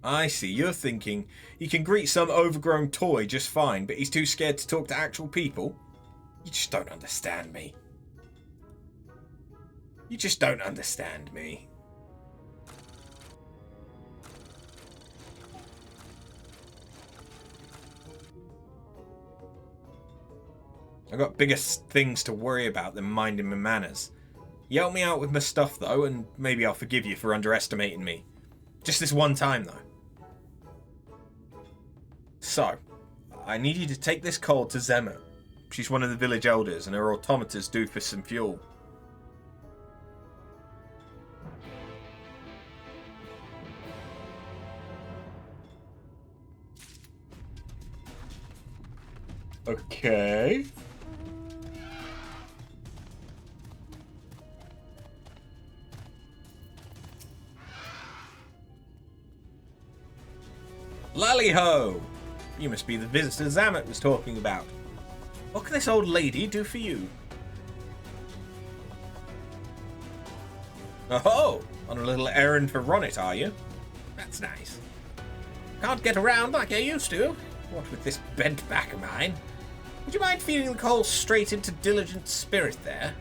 I see, you're thinking he can greet some overgrown toy just fine, but he's too scared to talk to actual people? You just don't understand me. You just don't understand me. I've got bigger things to worry about than minding my manners. You help me out with my stuff, though, and maybe I'll forgive you for underestimating me. Just this one time, though. So, I need you to take this coal to Zema. She's one of the village elders, and her automatas due for some fuel. Okay. Lally-ho! You must be the visitor Zamet was talking about. What can this old lady do for you? Oh, on a little errand for Ronit, are you? That's nice. Can't get around like I used to. What with this bent back of mine? Would you mind feeding the coal straight into Diligent Spirit there?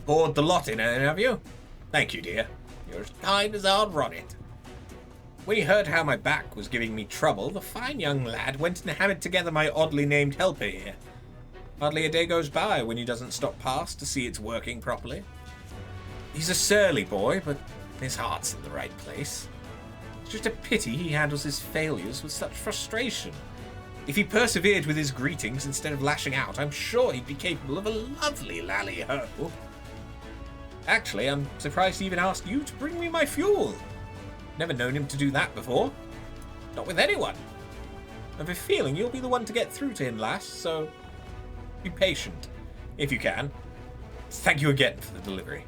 Poured the lot in, have you? Thank you, dear. You're as kind as I'll run it. When he heard how my back was giving me trouble, the fine young lad went and hammered together my oddly named helper here. Hardly a day goes by when he doesn't stop past to see it's working properly. He's a surly boy, but his heart's in the right place. It's just a pity he handles his failures with such frustration. If he persevered with his greetings instead of lashing out, I'm sure he'd be capable of a lovely lally-ho. Actually, I'm surprised he even asked you to bring me my fuel. Never known him to do that before. Not with anyone. I've a feeling you'll be the one to get through to him last, so be patient, if you can. Thank you again for the delivery.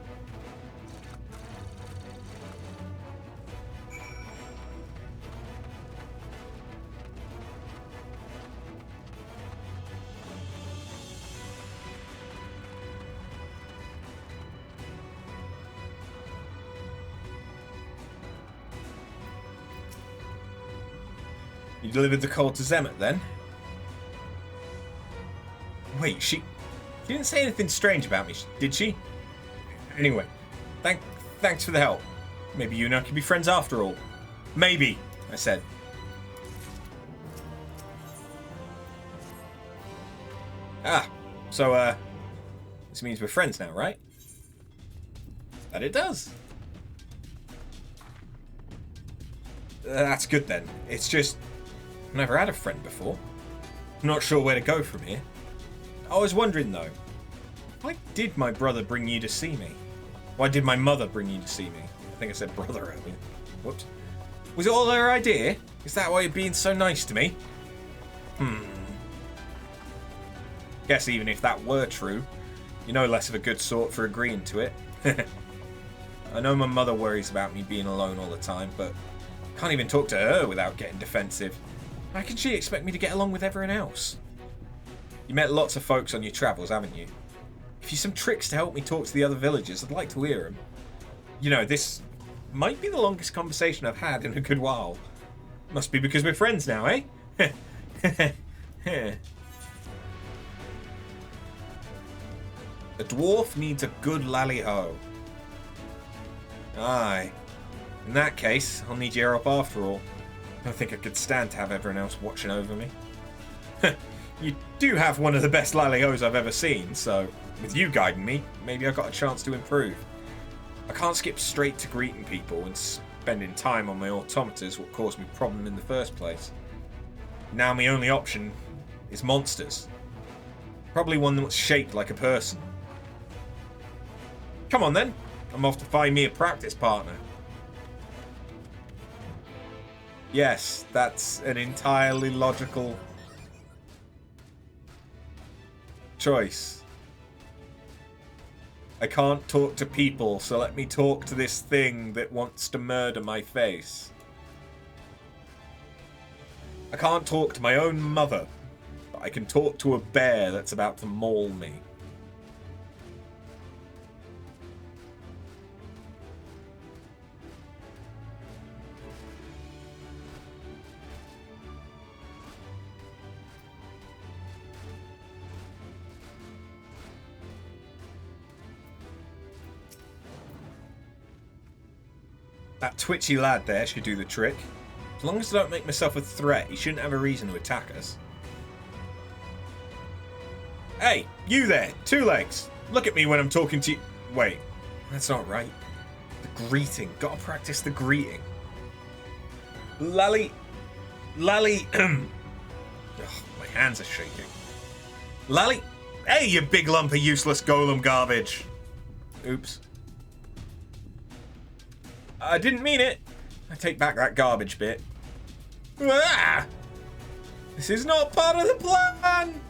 You delivered the coal to Zemet, then? Wait, she didn't say anything strange about me, did she? Anyway, thanks for the help. Maybe you and I can be friends after all. Maybe, I said. So, this means we're friends now, right? That it does. That's good then. It's just, I've never had a friend before. I'm not sure where to go from here. I was wondering though, why did my brother bring you to see me? Why did my mother bring you to see me? I think I said brother earlier. Whoops. Was it all her idea? Is that why you're being so nice to me? Guess even if that were true, you're no less of a good sort for agreeing to it. I know my mother worries about me being alone all the time, but can't even talk to her without getting defensive. How can she expect me to get along with everyone else? You met lots of folks on your travels, haven't you? If you've some tricks to help me talk to the other villagers, I'd like to hear them. You know, this might be the longest conversation I've had in a good while. Must be because we're friends now, eh? A dwarf needs a good lally-ho. Aye. In that case, I'll need your help after all. I don't think I could stand to have everyone else watching over me. You do have one of the best lally-hos I've ever seen, so with you guiding me, maybe I've got a chance to improve. I can't skip straight to greeting people and spending time on my automatas what caused me problem in the first place. Now my only option is monsters. Probably one that's shaped like a person. Come on then, I'm off to find me a practice partner. Yes, that's an entirely logical choice. I can't talk to people, so let me talk to this thing that wants to murder my face. I can't talk to my own mother, but I can talk to a bear that's about to maul me. That twitchy lad there should do the trick. As long as I don't make myself a threat, he shouldn't have a reason to attack us. Hey, you there, two legs. Look at me when I'm talking to you. Wait, that's not right. The greeting. Gotta practice the greeting. Lally. Ugh, my hands are shaking. Lally. Hey, you big lump of useless golem garbage. Oops. I didn't mean it. I take back that garbage bit. Ah! This is not part of the plan.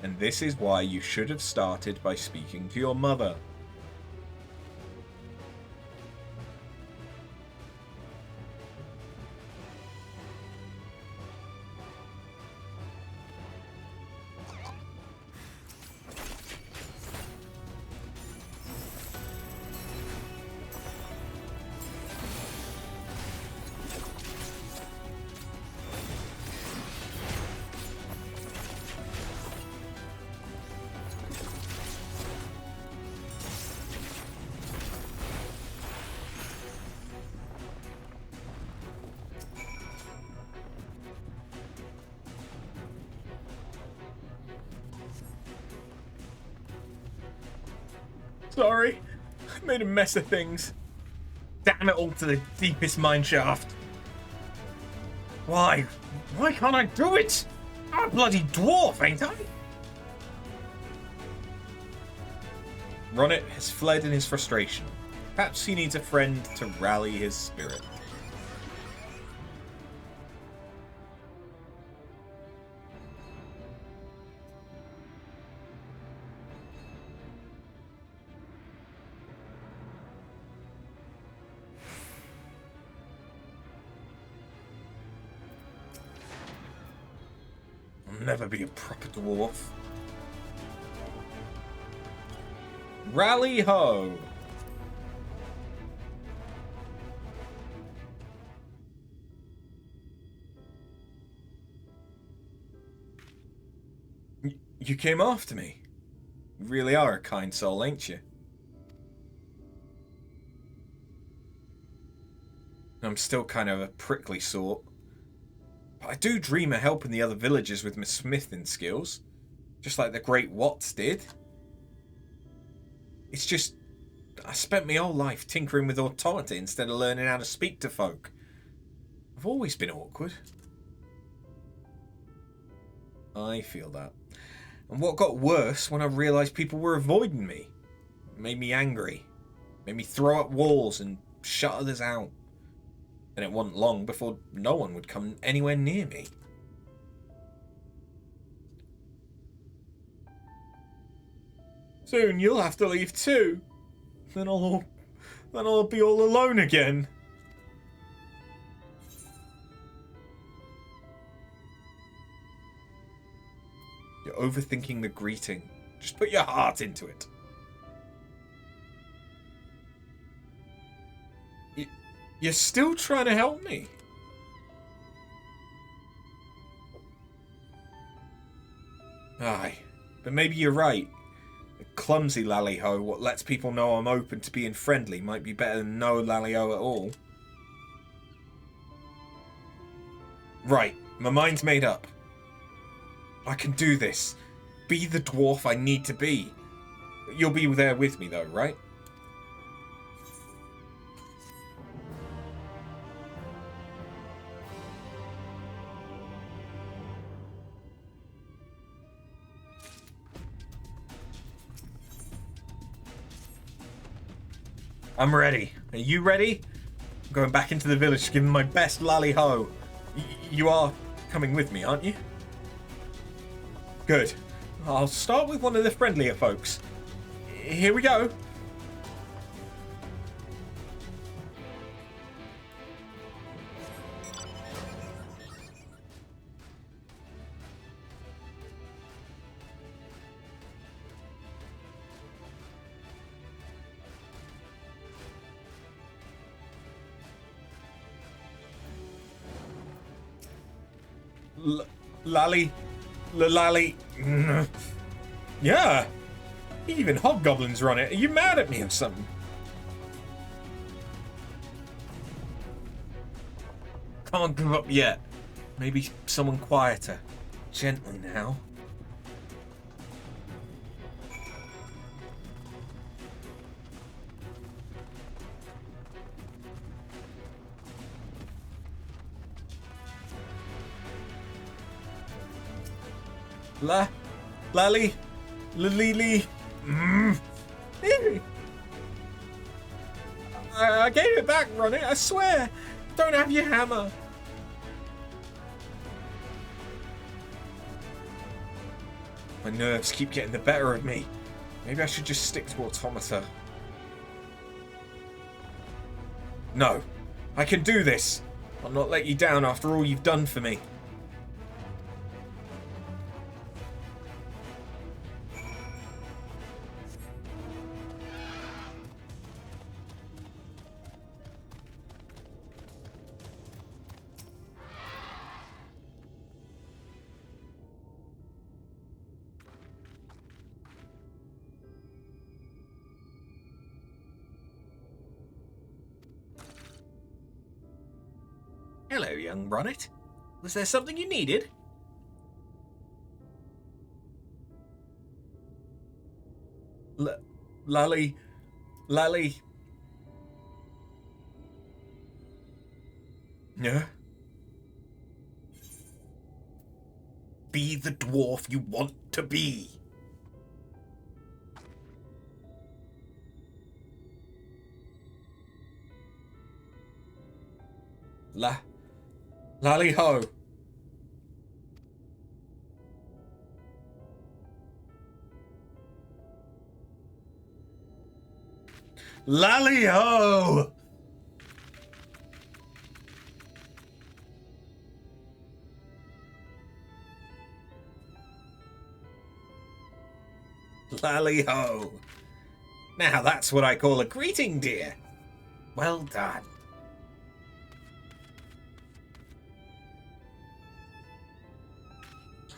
And this is why you should have started by speaking to your mother. Sorry, I made a mess of things. Damn it all to the deepest mine shaft. Why? Why can't I do it? I'm a bloody dwarf, ain't I? Ronnet has fled in his frustration. Perhaps he needs a friend to rally his spirit. Never be a proper dwarf. Rally ho! You came after me. You really are a kind soul, ain't you? I'm still kind of a prickly sort. But I do dream of helping the other villagers with my smithing skills, just like the Great Watts did. It's just, I spent my whole life tinkering with authority instead of learning how to speak to folk. I've always been awkward. I feel that. And what got worse when I realised people were avoiding me. It made me angry. It made me throw up walls and shut others out. And it wasn't long before no one would come anywhere near me. Soon you'll have to leave too. Then I'll be all alone again. You're overthinking the greeting. Just put your heart into it. You're still trying to help me. Aye, but maybe you're right. A clumsy lally-ho what lets people know I'm open to being friendly might be better than no lally-ho at all. Right, my mind's made up. I can do this. Be the dwarf I need to be. You'll be there with me though, right? I'm ready. Are you ready? I'm going back into the village to give them my best lally-ho. You are coming with me, aren't you? Good. I'll start with one of the friendlier folks. Here we go. Lally. Lally. Yeah. Even hobgoblins run it. Are you mad at me or something? Can't give up yet. Maybe someone quieter. Gently now. Lally. Lily. I gave it back, Ronit, I swear. Don't have your hammer. My nerves keep getting the better of me. Maybe I should just stick to automata. No, I can do this. I'll not let you down after all you've done for me. Hello, young Ronit. Was there something you needed? Lally. Yeah? Be the dwarf you want to be. Lally ho. Lally ho. Lally ho. Now that's what I call a greeting, dear. Well done.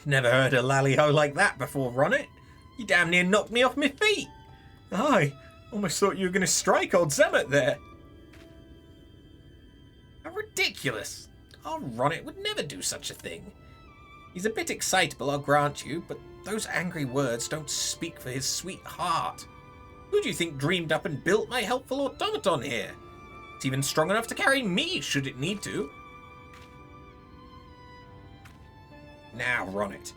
Never heard a lally-ho like that before, Ronit. You damn near knocked me off my feet. I almost thought you were going to strike old Zemet there. How ridiculous. Our Ronit would never do such a thing. He's a bit excitable, I'll grant you, but those angry words don't speak for his sweet heart. Who do you think dreamed up and built my helpful automaton here? It's even strong enough to carry me, should it need to. Now, Ronit,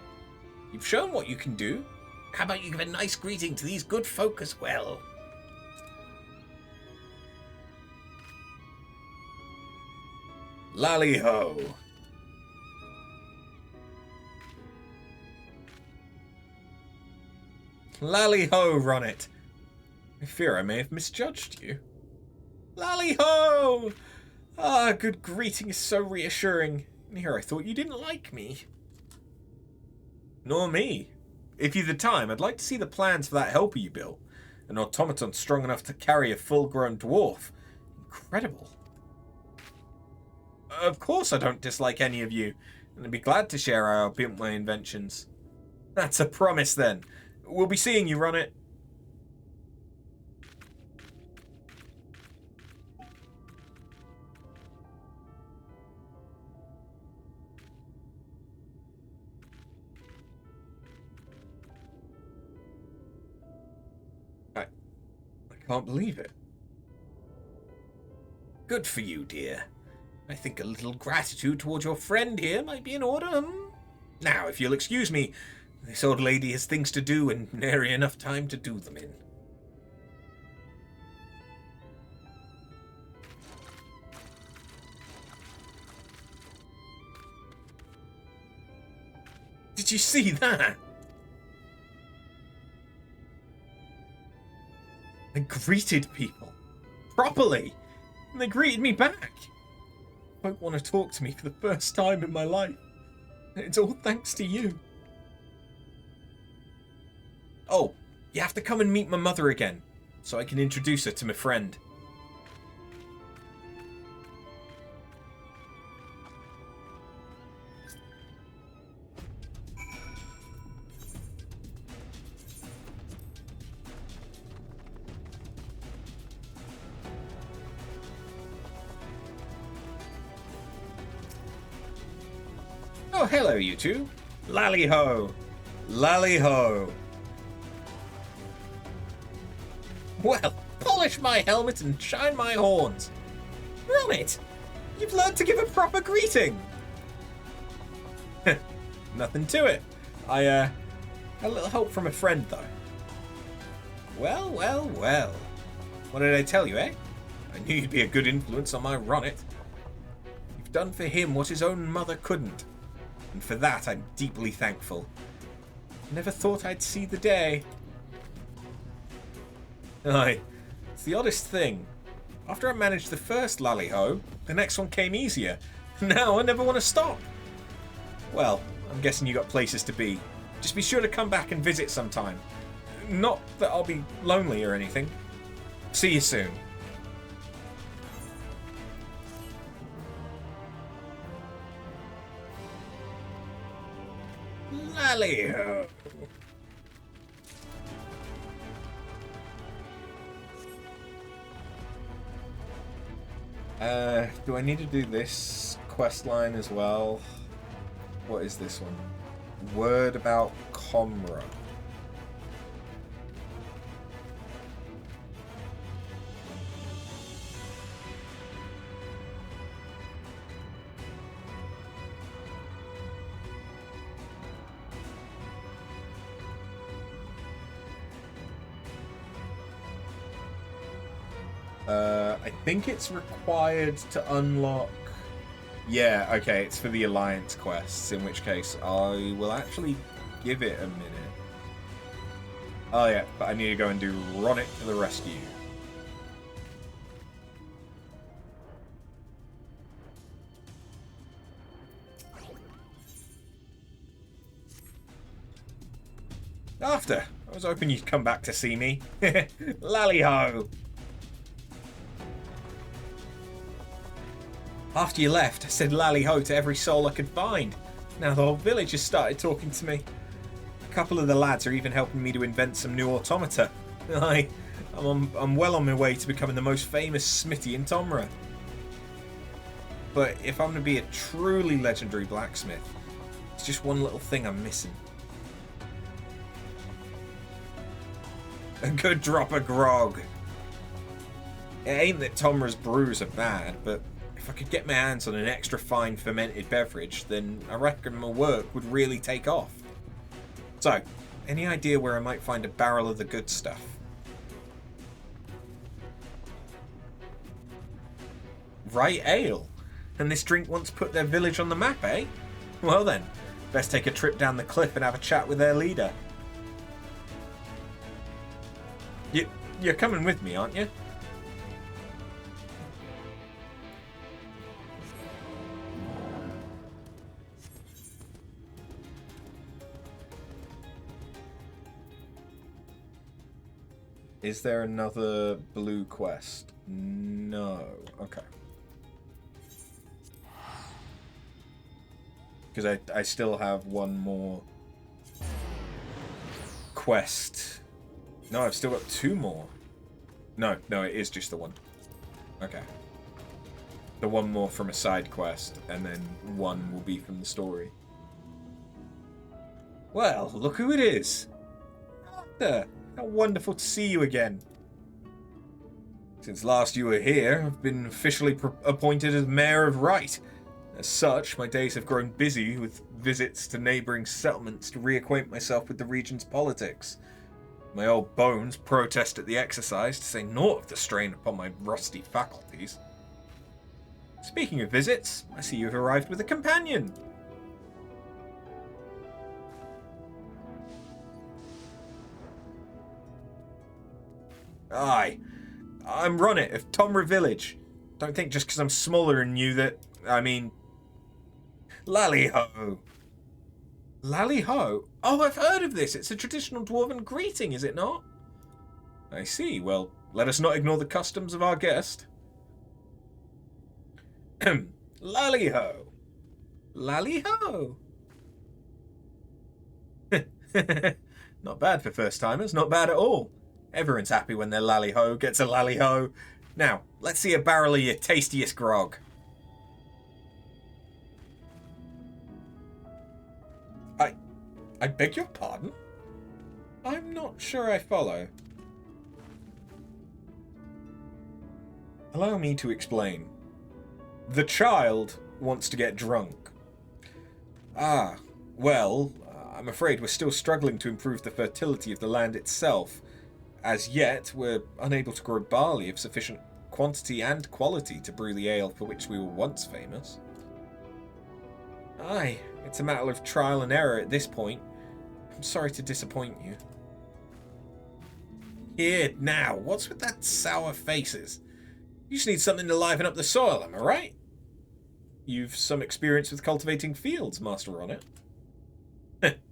you've shown what you can do. How about you give a nice greeting to these good folk as well? Lally-ho. Lally-ho, Ronit. I fear I may have misjudged you. Lally-ho! Ah, good greeting is so reassuring. And here I thought you didn't like me. Nor me. If you've the time, I'd like to see the plans for that helper you built. An automaton strong enough to carry a full-grown dwarf. Incredible. Of course I don't dislike any of you, and I'd be glad to share how I built my inventions. That's a promise, then. We'll be seeing you, Ronit. I can't believe it. Good for you, dear. I think a little gratitude towards your friend here might be in order. Now, if you'll excuse me, this old lady has things to do and nary enough time to do them in. Did you see that? I greeted people. Properly. And they greeted me back. Folk want to talk to me for the first time in my life. And it's all thanks to you. Oh, you have to come and meet my mother again, so I can introduce her to my friend. Oh, hello, you two. Lally-ho! Lally-ho! Well, polish my helmet and shine my horns. Run it! You've learned to give a proper greeting! Nothing to it. I had a little help from a friend, though. Well, well, well. What did I tell you, eh? I knew you'd be a good influence on my Ronnet. You've done for him what his own mother couldn't. And for that, I'm deeply thankful. Never thought I'd see the day. Aye, it's the oddest thing. After I managed the first lally-ho, the next one came easier. Now I never want to stop. Well, I'm guessing you got places to be. Just be sure to come back and visit sometime. Not that I'll be lonely or anything. See you soon. Lally-ho. Do I need to do this quest line as well? What is this one? Word about comrade. I think it's required to unlock... Yeah, okay, it's for the Alliance quests, in which case I will actually give it a minute. Oh yeah, but I need to go and do Ronnet to the rescue. After, I was hoping you'd come back to see me. Lally-ho! After you left, I said lally-ho to every soul I could find. Now the whole village has started talking to me. A couple of the lads are even helping me to invent some new automata. I'm well on my way to becoming the most famous smithy in Tomra. But if I'm to be a truly legendary blacksmith, it's just one little thing I'm missing. A good drop of grog. It ain't that Tomra's brews are bad, but if I could get my hands on an extra fine fermented beverage, then I reckon my work would really take off. So, any idea where I might find a barrel of the good stuff? Right ale. And this drink once put their village on the map, eh? Well then, best take a trip down the cliff and have a chat with their leader. You're coming with me, aren't you? Is there another blue quest? No. Okay. Because I still have one more quest. No, I've still got two more. No, it is just the one. Okay. The one more from a side quest, and then one will be from the story. Well, look who it is. How wonderful to see you again. Since last you were here, I've been officially appointed as Mayor of Right. As such, my days have grown busy with visits to neighbouring settlements to reacquaint myself with the region's politics. My old bones protest at the exercise, to say naught of the strain upon my rusty faculties. Speaking of visits, I see you've arrived with a companion. Aye, I'm Ronnet of Tomra Village. Don't think just because I'm smaller than you that... I mean... Lally-ho! Lally-ho? Oh, I've heard of this. It's a traditional dwarven greeting, is it not? I see. Well, let us not ignore the customs of our guest. Lally-ho! Lally-ho! Not bad for first-timers. Not bad at all. Everyone's happy when their lally-ho gets a lally-ho. Now, let's see a barrel of your tastiest grog. I beg your pardon? I'm not sure I follow. Allow me to explain. The child wants to get drunk. Ah, well, I'm afraid we're still struggling to improve the fertility of the land itself. As yet, we're unable to grow barley of sufficient quantity and quality to brew the ale for which we were once famous. Aye, it's a matter of trial and error at this point. I'm sorry to disappoint you. Here, now, what's with that sour faces? You just need something to liven up the soil, am I right? You've some experience with cultivating fields, Master Ronnet.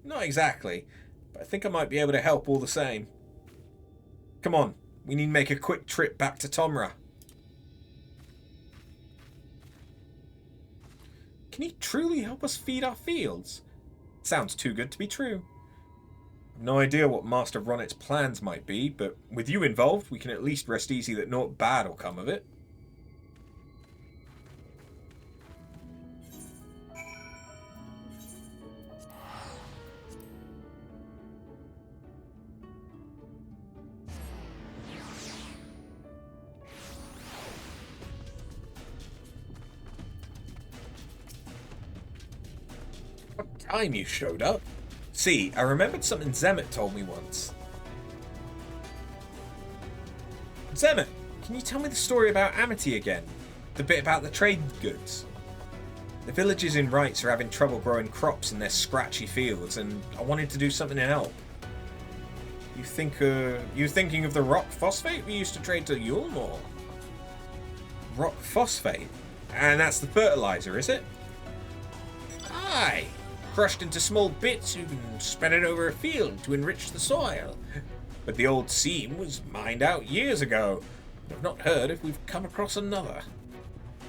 Not exactly, but I think I might be able to help all the same. Come on, we need to make a quick trip back to Tomra. Can he truly help us feed our fields? Sounds too good to be true. I've no idea what Master Ronnet's plans might be, but with you involved, we can at least rest easy that naught bad will come of it. What time you showed up? See, I remembered something Zemet told me once. Zemet, can you tell me the story about Amity again? The bit about the trade goods? The villagers in Rights are having trouble growing crops in their scratchy fields, and I wanted to do something to help. You thinking of the rock phosphate we used to trade to Yulm, or? Rock phosphate? And that's the fertilizer, is it? Aye! Crushed into small bits, you can spread it over a field to enrich the soil. But the old seam was mined out years ago. I've not heard if we've come across another.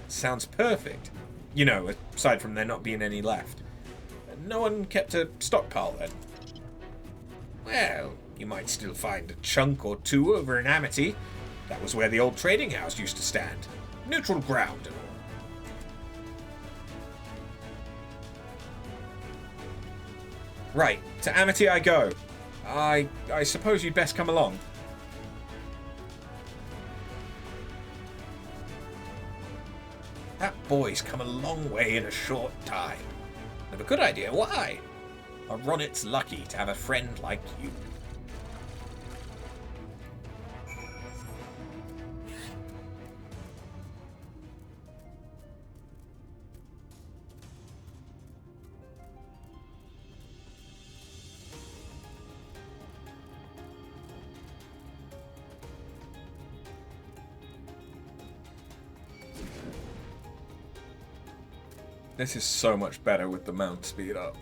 Sounds perfect. You know, aside from there not being any left. No one kept a stockpile then? Well, you might still find a chunk or two over in Amity. That was where the old trading house used to stand. Neutral ground and all. Right, to Amity I go. I suppose you'd best come along. That boy's come a long way in a short time. Have a good idea why. Ronnet's lucky to have a friend like you. This is so much better with the mount speed up.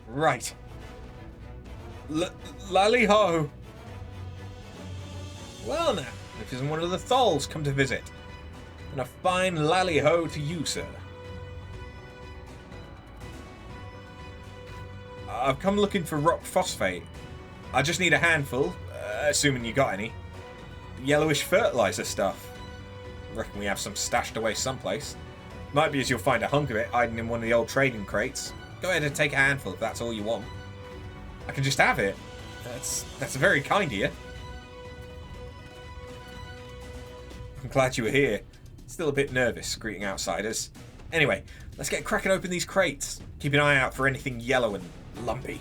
Right. Lally ho! Well now, if isn't one of the Thalls come to visit. And a fine lally-ho to you, sir. I've come looking for rock phosphate. I just need a handful, assuming you got any. Yellowish fertilizer stuff. Reckon we have some stashed away someplace. Might be as you'll find a hunk of it hiding in one of the old trading crates. Go ahead and take a handful if that's all you want. I can just have it. That's very kind of you. I'm glad you were here. Still a bit nervous greeting outsiders. Anyway, let's get cracking open these crates. Keep an eye out for anything yellow and lumpy.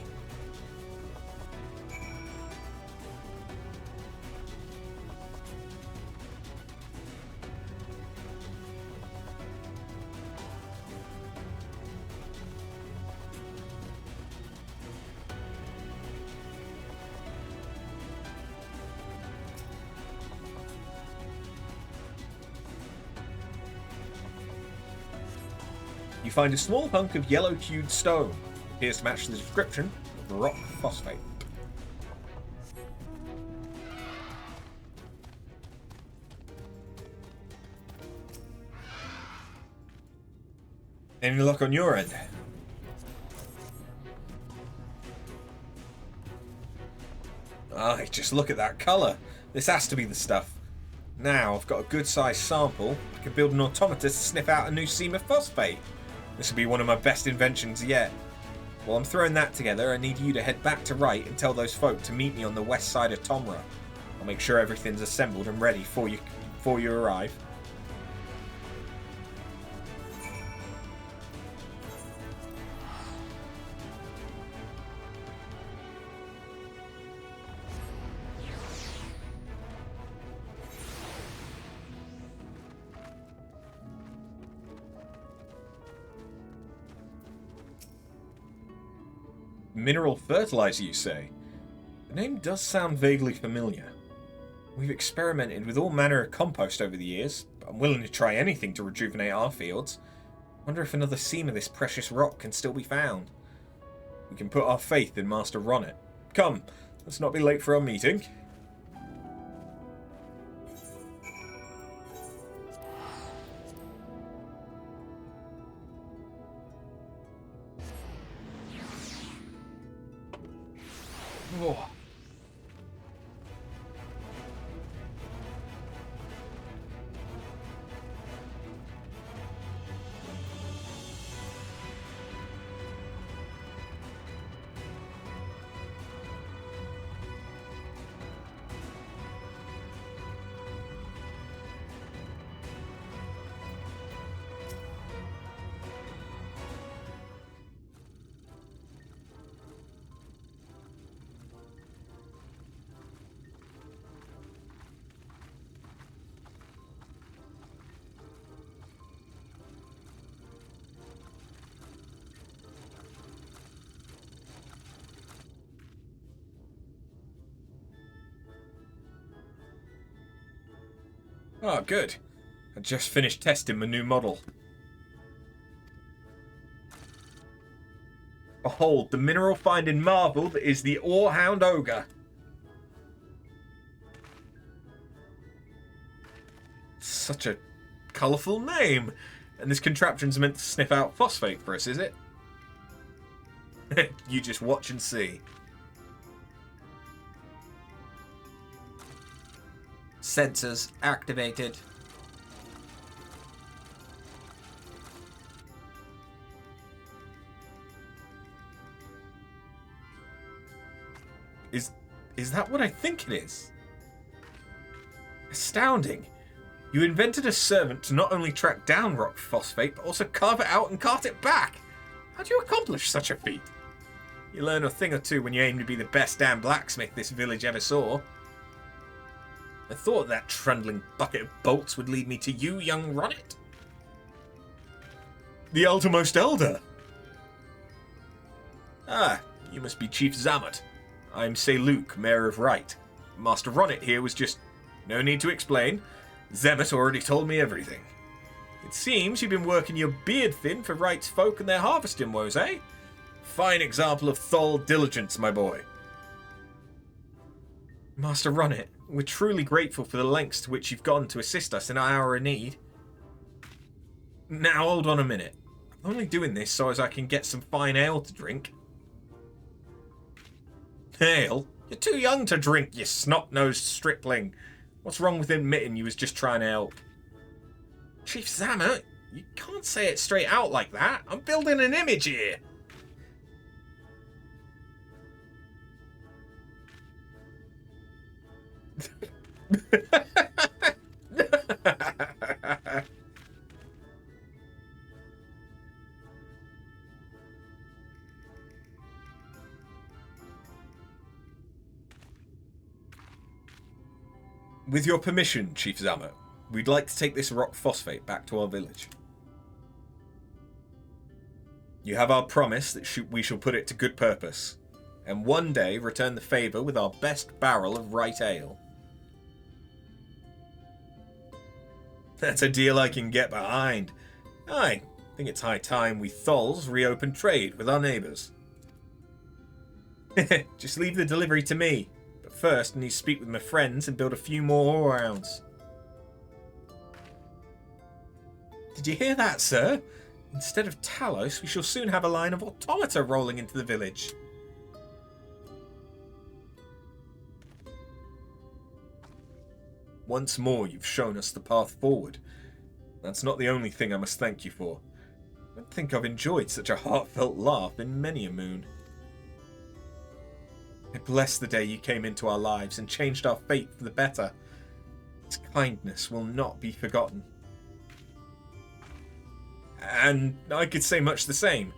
You find a small hunk of yellow-hued stone. Appears to match the description of rock phosphate. Any luck on your end? Aye, just look at that colour. This has to be the stuff. Now I've got a good sized sample. I can build an automata to sniff out a new seam of phosphate. This will be one of my best inventions yet. While I'm throwing that together, I need you to head back to Wright and tell those folk to meet me on the west side of Tomra. I'll make sure everything's assembled and ready before you arrive. Mineral fertilizer, you say? The name does sound vaguely familiar. We've experimented with all manner of compost over the years, but I'm willing to try anything to rejuvenate our fields. Wonder if another seam of this precious rock can still be found. We can put our faith in Master Ronnet. Come, let's not be late for our meeting. Oh. Oh, good. I just finished testing my new model. Behold, the mineral finding marvel that is the Orehound Ogre. Such a colourful name. And this contraption's meant to sniff out phosphate for us, is it? You just watch and see. Sensors activated. Is that what I think it is? Astounding. You invented a servant to not only track down rock phosphate, but also carve it out and cart it back. How do you accomplish such a feat? You learn a thing or two when you aim to be the best damn blacksmith this village ever saw. I thought that trundling bucket of bolts would lead me to you, young Ronnet. The Outermost Elder. Ah, you must be Chief Zammot. I'm Luke, Mayor of Wright. Master Ronnet here was just... No need to explain. Zammot already told me everything. It seems you've been working your beard thin for Wright's folk and their harvesting woes, eh? Fine example of thorough diligence, my boy. Master Ronnet, we're truly grateful for the lengths to which you've gone to assist us in our hour of need. Now, hold on a minute. I'm only doing this so as I can get some fine ale to drink. Ale? You're too young to drink, you snot-nosed stripling. What's wrong with admitting you was just trying to help? Chief Zammot, you can't say it straight out like that. I'm building an image here. With your permission, Chief Zammot, we'd like to take this rock phosphate back to our village. You have our promise that we shall put it to good purpose, and one day return the favour with our best barrel of right ale. That's a deal I can get behind. I think it's high time we Tholls reopen trade with our neighbours. Just leave the delivery to me. But first I need to speak with my friends and build a few more all-rounds. Did you hear that, sir? Instead of Talos, we shall soon have a line of automata rolling into the village. Once more, you've shown us the path forward. That's not the only thing I must thank you for. I don't think I've enjoyed such a heartfelt laugh in many a moon. I bless the day you came into our lives and changed our fate for the better. Its kindness will not be forgotten. And I could say much the same.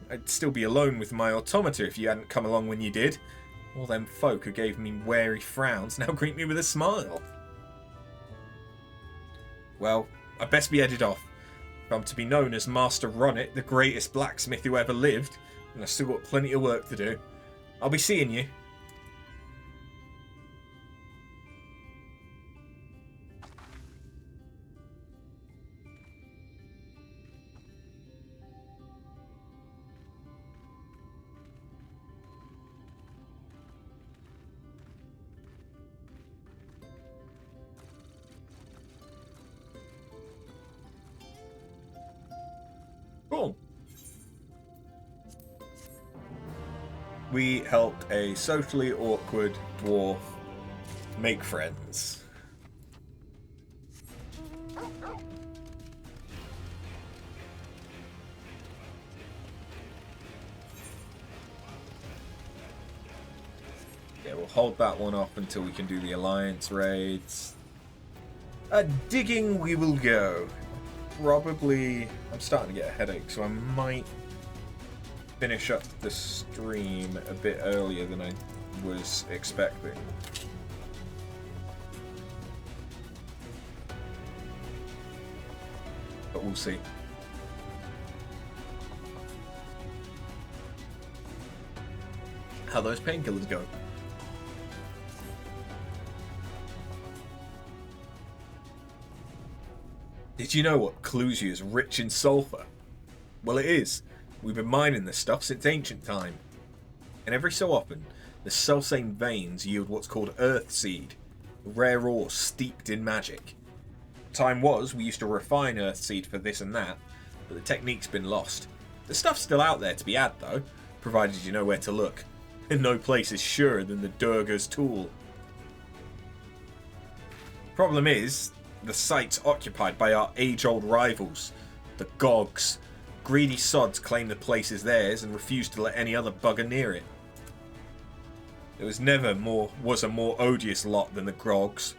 I'd still be alone with my automata if you hadn't come along when you did. All them folk who gave me wary frowns now greet me with a smile. Well, I'd best be headed off. If I'm to be known as Master Ronnet, the greatest blacksmith who ever lived, and I've still got plenty of work to do. I'll be seeing you. Cool. We helped a socially awkward dwarf make friends. Yeah, we'll hold that one off until we can do the alliance raids. Digging we will go. Probably, I'm starting to get a headache, so I might finish up the stream a bit earlier than I was expecting. But we'll see. How those painkillers go. Did you know what Clusia is rich in sulfur? Well, it is. We've been mining this stuff since ancient time. And every so often, the selfsame veins yield what's called earth seed, a rare ore steeped in magic. Time was, we used to refine earth seed for this and that, but the technique's been lost. The stuff's still out there to be had, though, provided you know where to look. And no place is surer than the Durga's tool. Problem is, the site's occupied by our age-old rivals, the Gogs. Greedy sods claim the place is theirs and refuse to let any other bugger near it. There was never a more odious lot than the Grogs.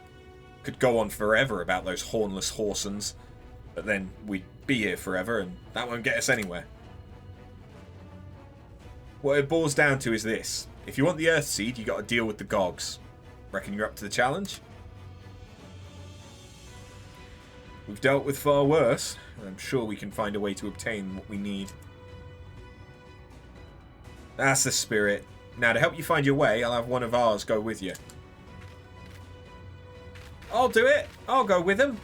Could go on forever about those hornless horsens, but then we'd be here forever and that won't get us anywhere. What it boils down to is this. If you want the Earth Seed, you got to deal with the Gogs. Reckon you're up to the challenge? We've dealt with far worse, and I'm sure we can find a way to obtain what we need. That's the spirit. Now, to help you find your way, I'll have one of ours go with you. I'll do it. I'll go with him.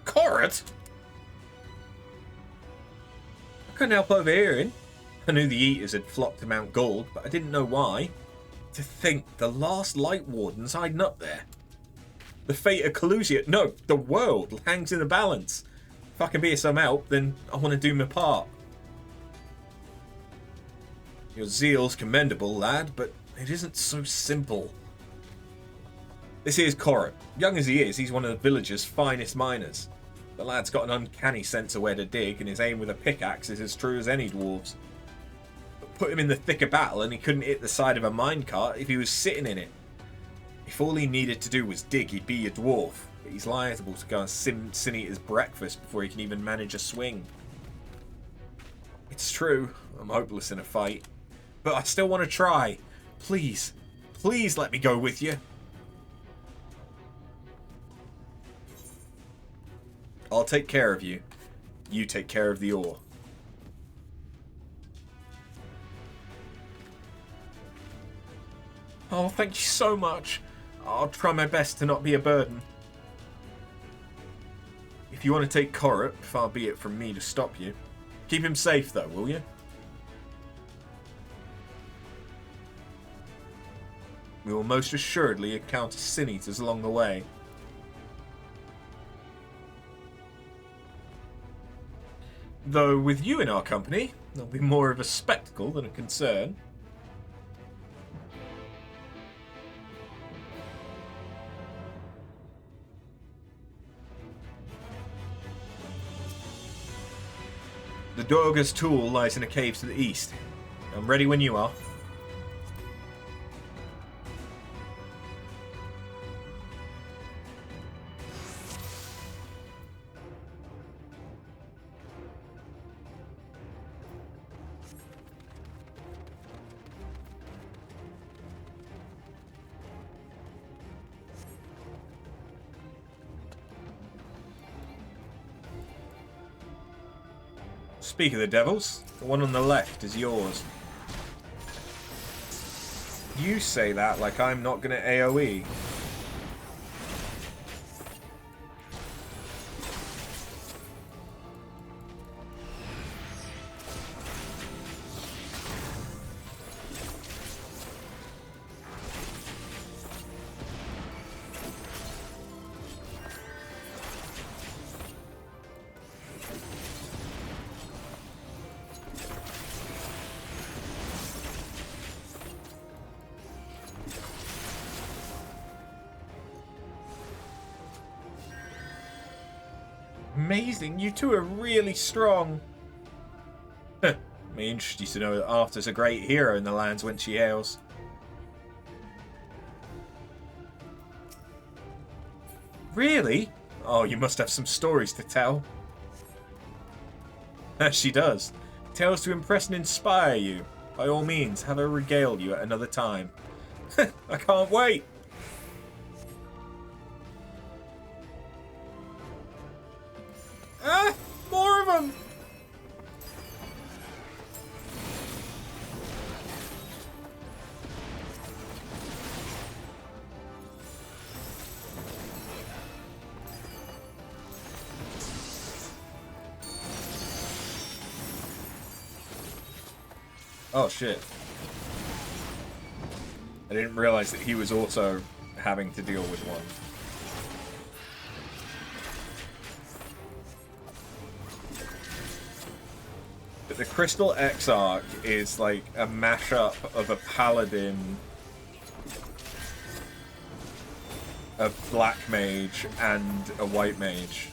Corrot? I couldn't help overhearing. I knew the Eaters had flocked to Mount Gold, but I didn't know why. To think the last Light Warden's hiding up there. The fate of Clusia, no, the world hangs in the balance. If I can be of some help, then I want to do my part. Your zeal's commendable, lad, but it isn't so simple. This here's Corrot. Young as he is, he's one of the village's finest miners. The lad's got an uncanny sense of where to dig, and his aim with a pickaxe is as true as any dwarves. Put him in the thick of battle and he couldn't hit the side of a minecart if he was sitting in it. If all he needed to do was dig, he'd be a dwarf, but he's liable to go and sin eat his breakfast before he can even manage a swing. It's true, I'm hopeless in a fight, but I still want to try. Please, please let me go with you. I'll take care of you. You take care of the ore. Oh, thank you so much. I'll try my best to not be a burden. If you want to take Corrot, far be it from me to stop you. Keep him safe, though, will you? We will most assuredly encounter sin eaters along the way. Though with you in our company, there'll be more of a spectacle than a concern. The Dorga's tool lies in a cave to the east. I'm ready when you are. Speak of the devils, the one on the left is yours. You say that like I'm not gonna AoE. Amazing, you two are really strong. Me interested to know that Arthur's a great hero in the lands whence she hails. Really? Oh, you must have some stories to tell. She does. Tales to impress and inspire you. By all means, have her regale you at another time. I can't wait. Ah! More of them! Oh shit. I didn't realize that he was also having to deal with one. But the Crystal Exarch is like a mashup of a paladin, a black mage, and a white mage.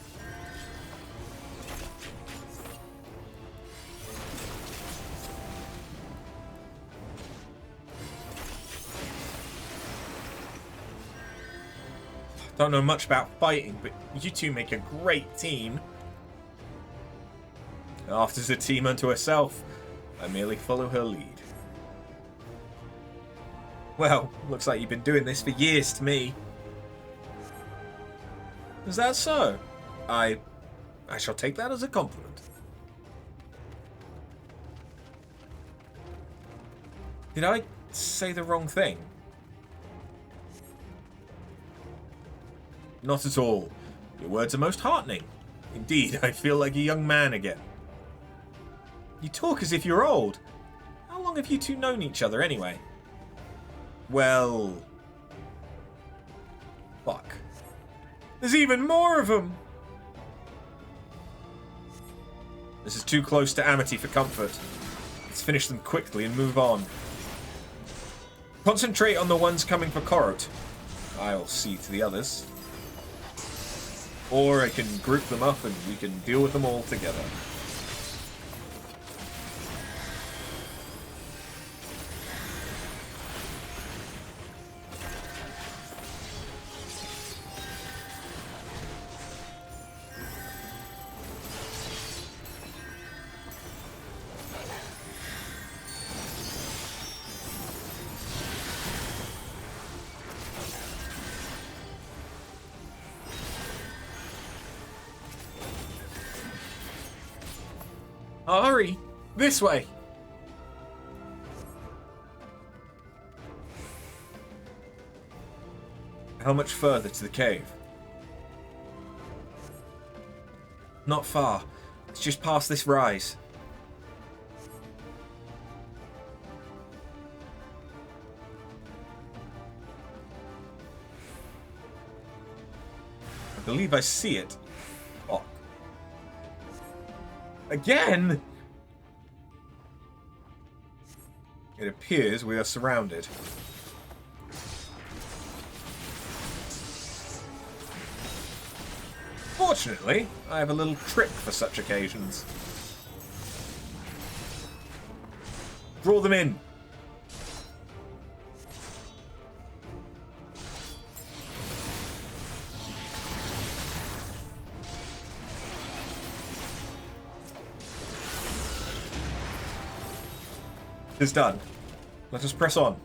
Don't know much about fighting, but you two make a great team. Arthur's a team unto herself. I merely follow her lead. Well, looks like you've been doing this for years to me. Is that so? I shall take that as a compliment. Did I say the wrong thing? Not at all. Your words are most heartening. Indeed, I feel like a young man again. You talk as if you're old. How long have you two known each other anyway? Well... fuck. There's even more of them! This is too close to Amity for comfort. Let's finish them quickly and move on. Concentrate on the ones coming for Korot. I'll see to the others. Or I can group them up and we can deal with them all together. Hurry! This way! How much further to the cave? Not far. It's just past this rise. I believe I see it. Oh. Again? It appears we are surrounded. Fortunately, I have a little trick for such occasions. Draw them in. It is done. Let us press on.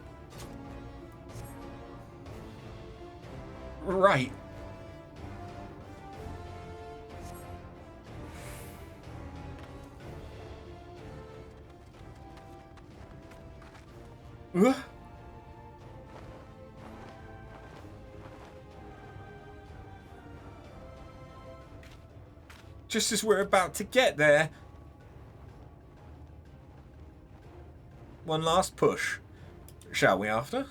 Right. Just as we're about to get there. One last push. Shall we after?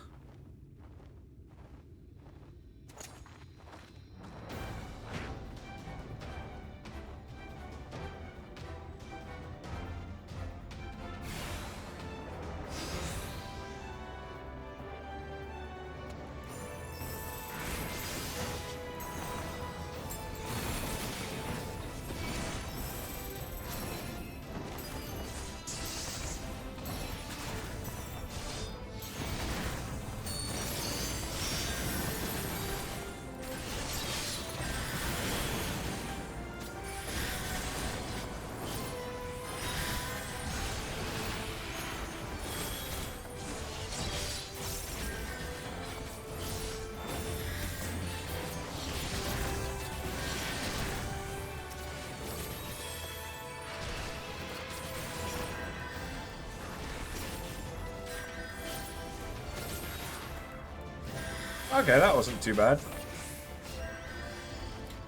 Okay, that wasn't too bad.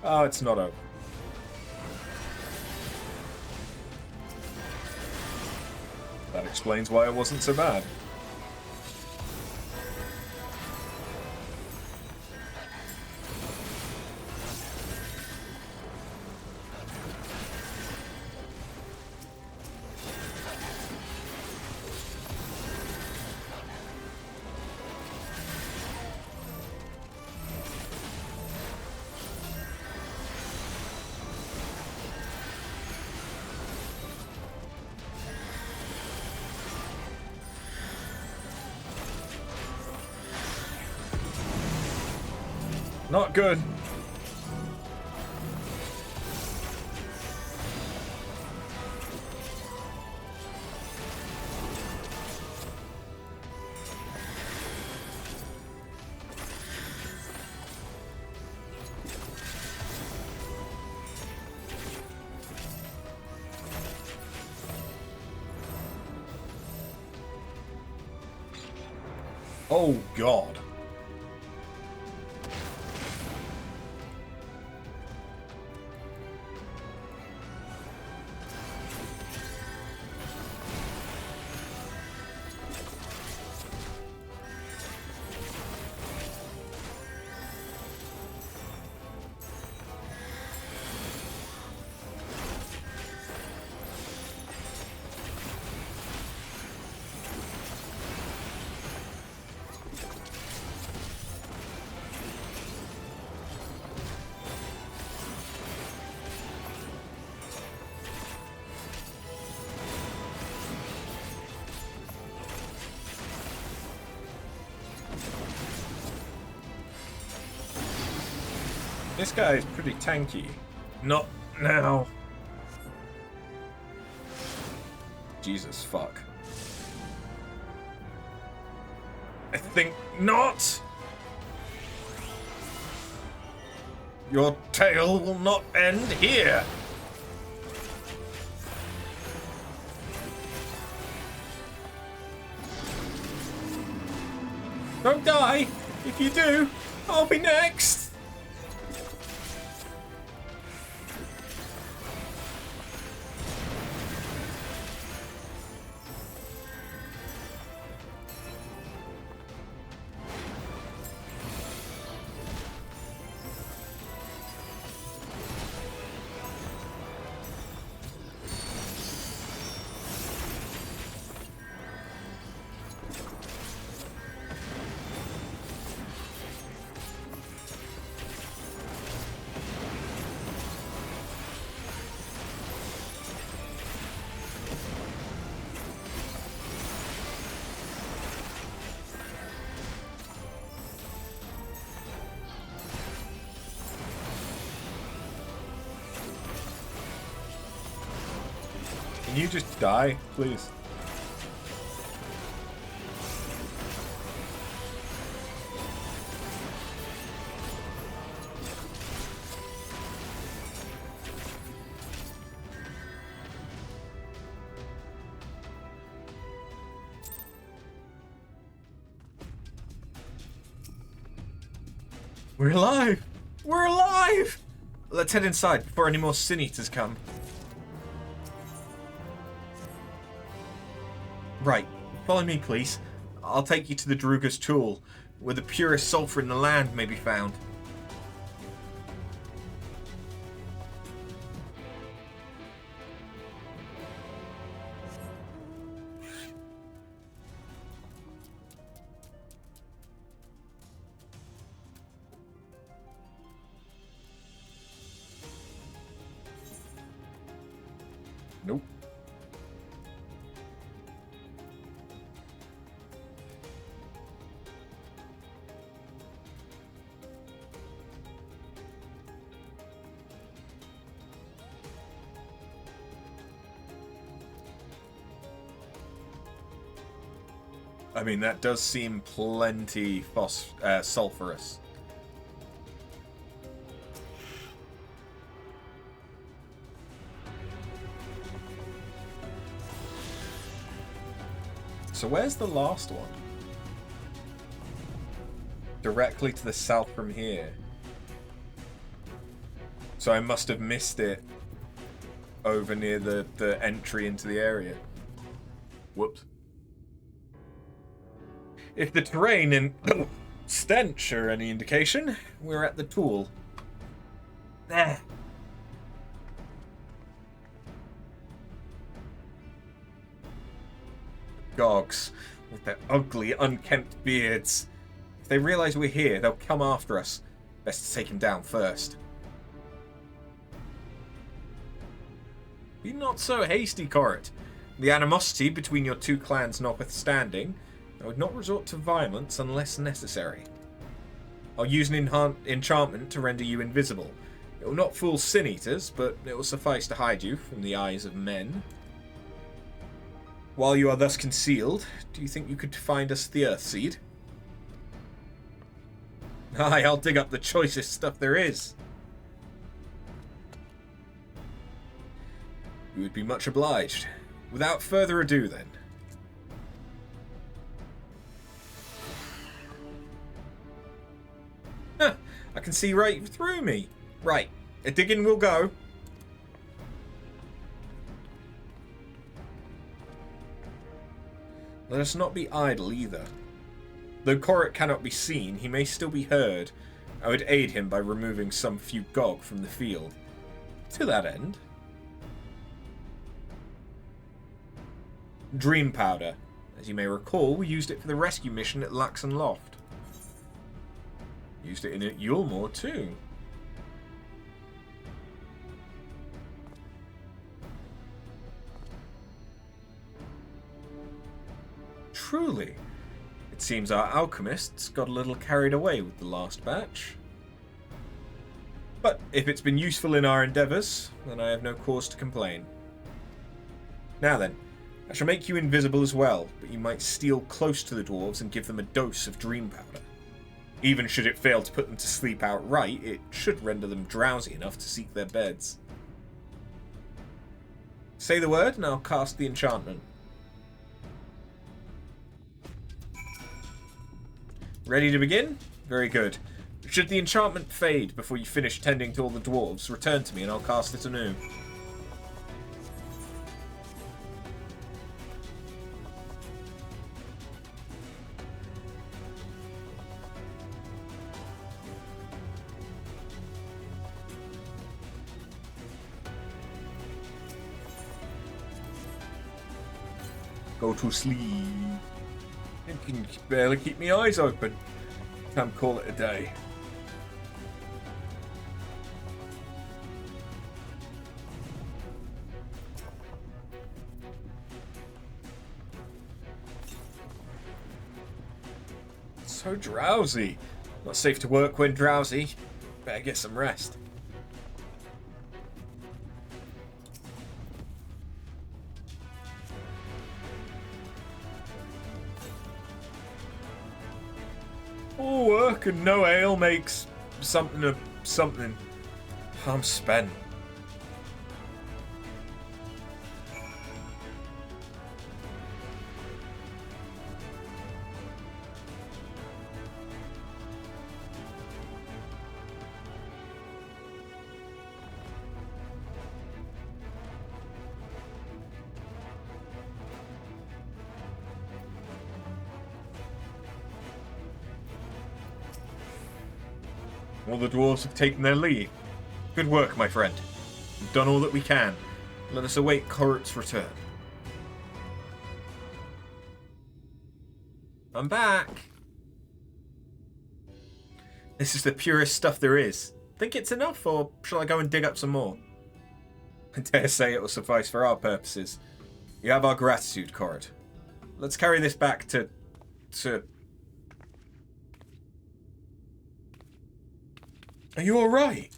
Oh, it's not over. That explains why it wasn't so bad. Not good. Oh, God. This guy is pretty tanky. Not now. Jesus fuck. I think not. Your tale will not end here. Don't die. If you do, I'll be next. Can you just die, please? We're alive! We're alive! Let's head inside before any more Sin Eaters come. Right, follow me, please. I'll take you to the Druga's Tool, where the purest sulfur in the land may be found. Nope. I mean, that does seem plenty sulfurous. So where's the last one? Directly to the south from here. So I must have missed it over near the entry into the area. Whoops. If the terrain and stench are any indication, we're at the Tool. There. Gogs, with their ugly, unkempt beards. If they realize we're here, they'll come after us. Best to take him down first. Be not so hasty, Corrit. The animosity between your two clans notwithstanding, I would not resort to violence unless necessary. I'll use an enchantment to render you invisible. It will not fool Sin Eaters, but it will suffice to hide you from the eyes of men. While you are thus concealed, do you think you could find us the Earthseed? Aye, I'll dig up the choicest stuff there is. You would be much obliged. Without further ado, then. Huh, I can see right through me. Right, a digging will go. Let us not be idle either. Though Corrit cannot be seen, he may still be heard. I would aid him by removing some few Gog from the field. To that end. Dream Powder. As you may recall, we used it for the rescue mission at Laxon Loft. Used it in Yulmore too. Truly. It seems our alchemists got a little carried away with the last batch. But if it's been useful in our endeavours, then I have no cause to complain. Now then, I shall make you invisible as well, but you might steal close to the dwarves and give them a dose of dream powder. Even should it fail to put them to sleep outright, it should render them drowsy enough to seek their beds. Say the word and I'll cast the enchantment. Ready to begin? Very good. Should the enchantment fade before you finish tending to all the dwarves, return to me and I'll cast it anew. Go to sleep. I can barely keep my eyes open. Time to call it a day. So drowsy. Not safe to work when drowsy. Better get some rest. All work and no ale makes something of something. I'm spent. All the dwarves have taken their leave. Good work, my friend. We've done all that we can. Let us await Korot's return. I'm back. This is the purest stuff there is. Think it's enough, or shall I go and dig up some more? I dare say it will suffice for our purposes. You have our gratitude, Korot. Let's carry this back to... Are you alright?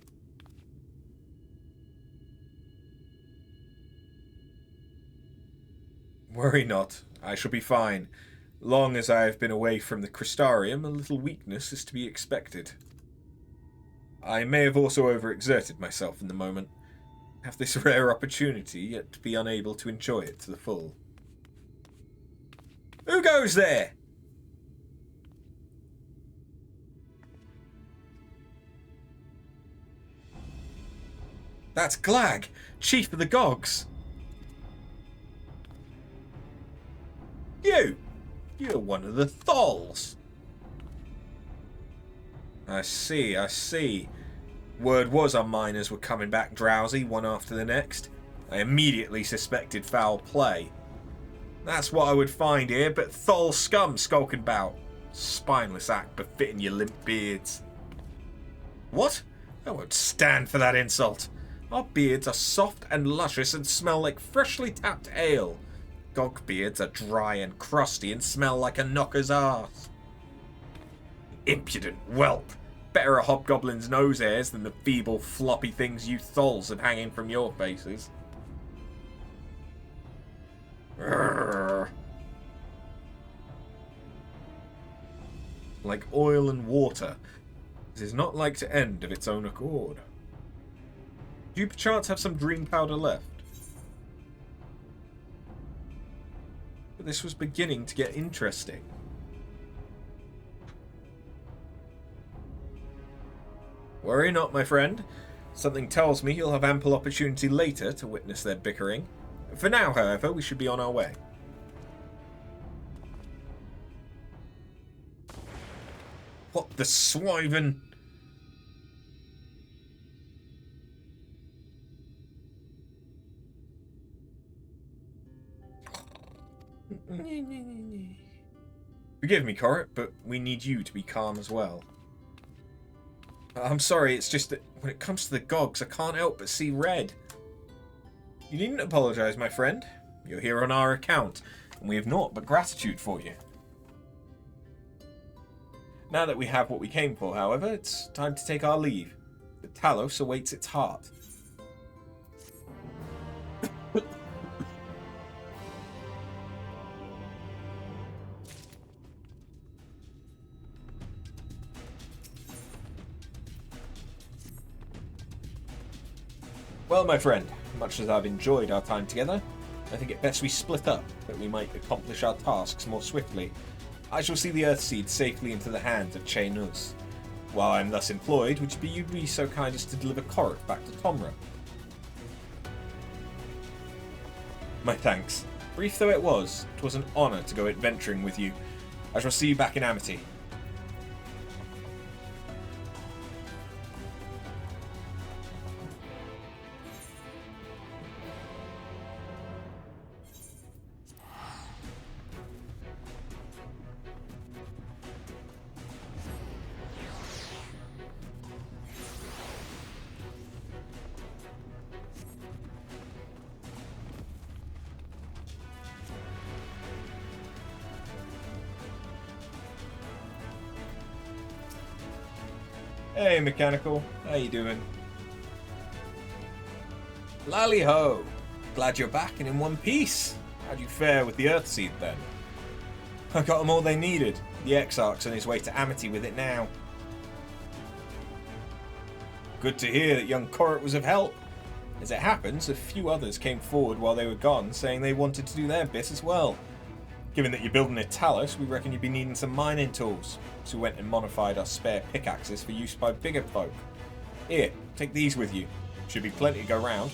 Worry not. I shall be fine. Long as I have been away from the Crystarium, a little weakness is to be expected. I may have also overexerted myself in the moment. Have this rare opportunity, yet be unable to enjoy it to the full. Who goes there? That's Glag, chief of the Gogs. You're one of the Thalls. I see. Word was our miners were coming back drowsy, one after the next. I immediately suspected foul play. That's what I would find here, but Thal scum skulking about. Spineless act befitting your limp beards. What? I won't stand for that insult. Our beards are soft and luscious and smell like freshly tapped ale. Gog beards are dry and crusty and smell like a knocker's arse. Impudent whelp. Better a hobgoblin's nose hairs than the feeble, floppy things you Thals have hanging from your faces. Urgh. Like oil and water, this is not like to end of its own accord. Do you perchance have some dream powder left? But this was beginning to get interesting. Worry not, my friend. Something tells me you'll have ample opportunity later to witness their bickering. For now, however, we should be on our way. What the swiven? Forgive me, Korot, but we need you to be calm as well. I'm sorry, it's just that when it comes to the Gogs, I can't help but see red. You needn't apologise, my friend. You're here on our account, and we have naught but gratitude for you. Now that we have what we came for, however, it's time to take our leave. The Talos awaits its heart. Well, my friend, much as I've enjoyed our time together, I think it best we split up, that we might accomplish our tasks more swiftly. I shall see the Earthseed safely into the hands of Che Nuz. While I am thus employed, would you be so kind as to deliver Korot back to Tomra? My thanks. Brief though it was, 'twas an honour to go adventuring with you. I shall see you back in Amity. Hey, Mechanical. How you doing? Lally ho! Glad you're back and in one piece. How'd you fare with the Earthseed then? I got them all they needed. The Exarch's on his way to Amity with it now. Good to hear that young Korit was of help. As it happens, a few others came forward while they were gone, saying they wanted to do their bit as well. Given that you're building a talus, we reckon you'd be needing some mining tools, so we went and modified our spare pickaxes for use by bigger folk. Here, take these with you. Should be plenty to go round.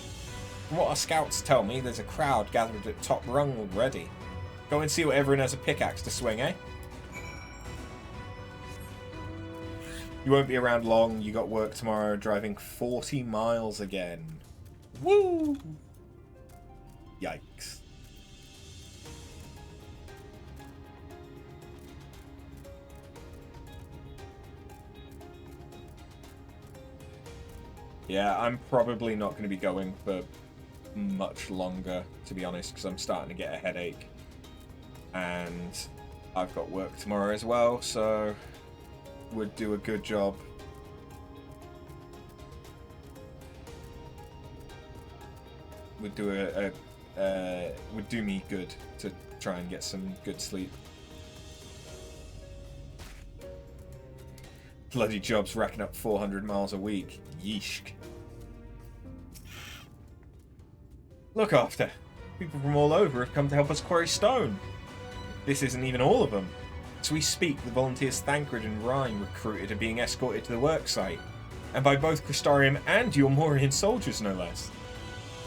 From what our scouts tell me, there's a crowd gathered at top rung already. Go and see what everyone has a pickaxe to swing, eh? You won't be around long. You got work tomorrow, driving 40 miles again. Woo! Yikes. Yeah, I'm probably not going to be going for much longer, to be honest, because I'm starting to get a headache. And I've got work tomorrow as well, so would do a good job. Would do me good to try and get some good sleep. Bloody job's racking up 400 miles a week. Yeesh. Look after. People from all over have come to help us quarry stone. This isn't even all of them. As we speak, the volunteers Thancred and Rhyme recruited are being escorted to the worksite, and by both Crystarium and Yormorian soldiers, no less.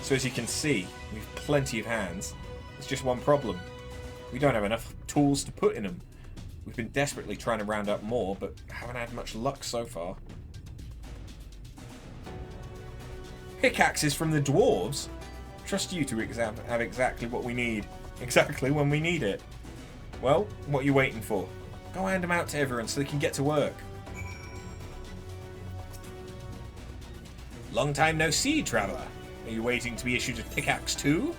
So as you can see, we've plenty of hands. There's just one problem. We don't have enough tools to put in them. We've been desperately trying to round up more, but haven't had much luck so far. Pickaxes from the dwarves? Trust you to have exactly what we need. Exactly when we need it. Well, what are you waiting for? Go hand them out to everyone so they can get to work. Long time no see, traveller. Are you waiting to be issued a pickaxe too?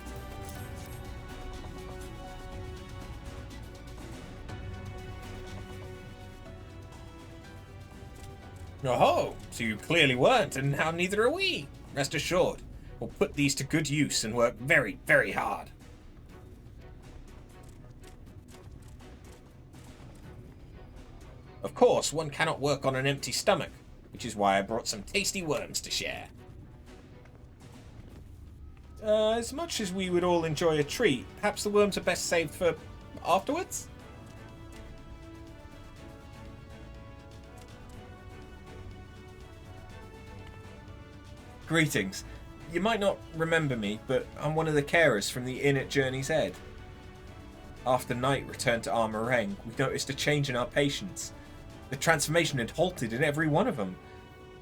Oh, so you clearly weren't, and now neither are we. Rest assured, we'll put these to good use and work very, very hard. Of course, one cannot work on an empty stomach, which is why I brought some tasty worms to share. As much as we would all enjoy a treat, perhaps the worms are best saved for afterwards? Greetings. You might not remember me, but I'm one of the carers from the inn at Journey's Head. After night returned to Armoreng, we noticed a change in our patients. The transformation had halted in every one of them.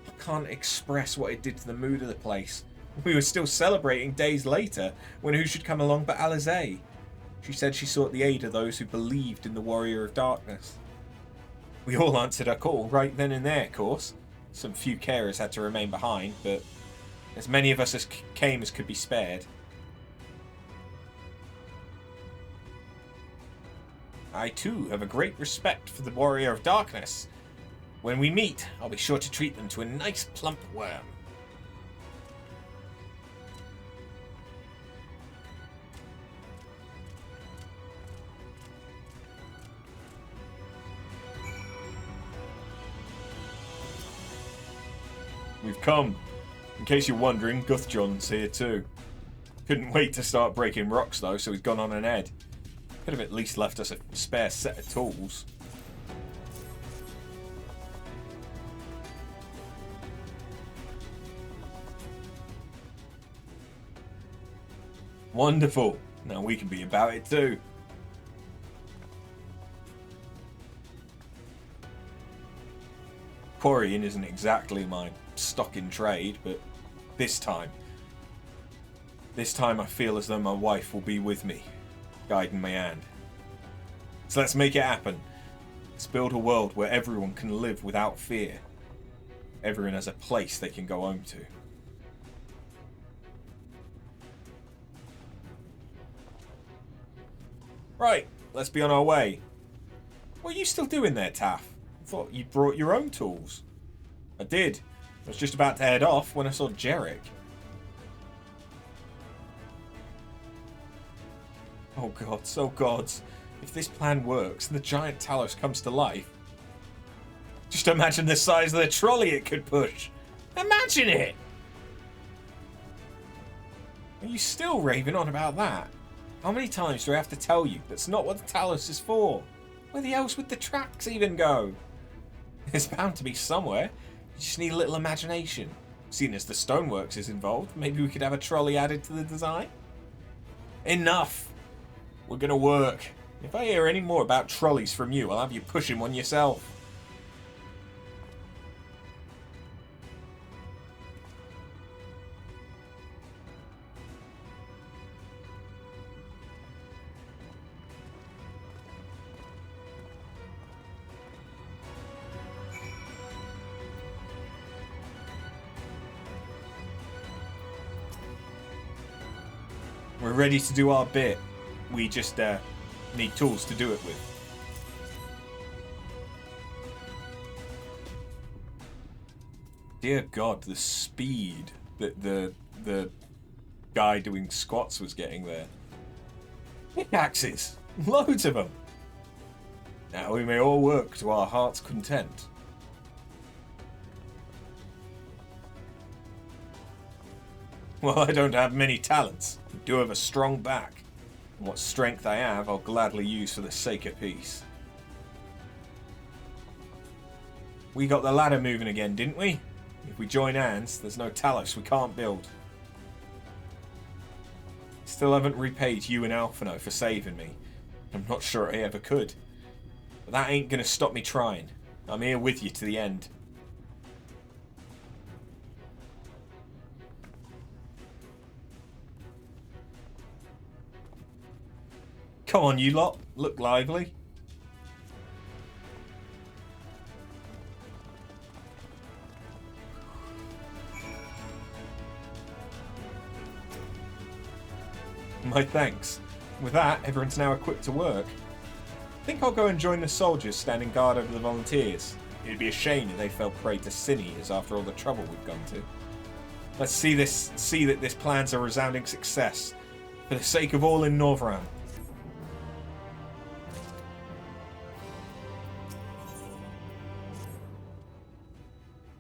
I can't express what it did to the mood of the place. We were still celebrating days later, when who should come along but Alizé. She said she sought the aid of those who believed in the Warrior of Darkness. We all answered her call right then and there, of course. Some few carers had to remain behind, but as many of us as came as could be spared. I too have a great respect for the Warrior of Darkness. When we meet, I'll be sure to treat them to a nice plump worm. We've come. In case you're wondering, Guthjohn's here too. Couldn't wait to start breaking rocks though, so he's gone on ahead. Could have at least left us a spare set of tools. Wonderful. Now we can be about it too. Quarrying isn't exactly my stock in trade, but this time I feel as though my wife will be with me, guiding my hand. So let's make it happen. Let's build a world where everyone can live without fear. Everyone has a place they can go home to. Right, let's be on our way. What are you still doing there, Taff? I thought you brought your own tools. I did. I was just about to head off when I saw Jarek. Oh gods, oh gods. If this plan works and the giant Talos comes to life, just imagine the size of the trolley it could push. Imagine it! Are you still raving on about that? How many times do I have to tell you that's not what the Talos is for? Where the else would the tracks even go? It's bound to be somewhere. You just need a little imagination. Seeing as the stoneworks is involved, maybe we could have a trolley added to the design? Enough! We're gonna work. If I hear any more about trolleys from you, I'll have you pushing one yourself. We're ready to do our bit. We just need tools to do it with. Dear God, the speed that the guy doing squats was getting there. Pickaxes! Loads of them! Now we may all work to our heart's content. Well, I don't have many talents. I do have a strong back. And what strength I have, I'll gladly use for the sake of peace. We got the ladder moving again, didn't we? If we join hands, there's no Talos we can't build. Still haven't repaid you and Alphino for saving me. I'm not sure I ever could. But that ain't gonna stop me trying. I'm here with you to the end. Come on, you lot. Look lively. My thanks. With that, everyone's now equipped to work. I think I'll go and join the soldiers standing guard over the volunteers. It'd be a shame if they fell prey to sin eaters after all the trouble we've gone to. Let's see that this plan's a resounding success. For the sake of all in Norvran.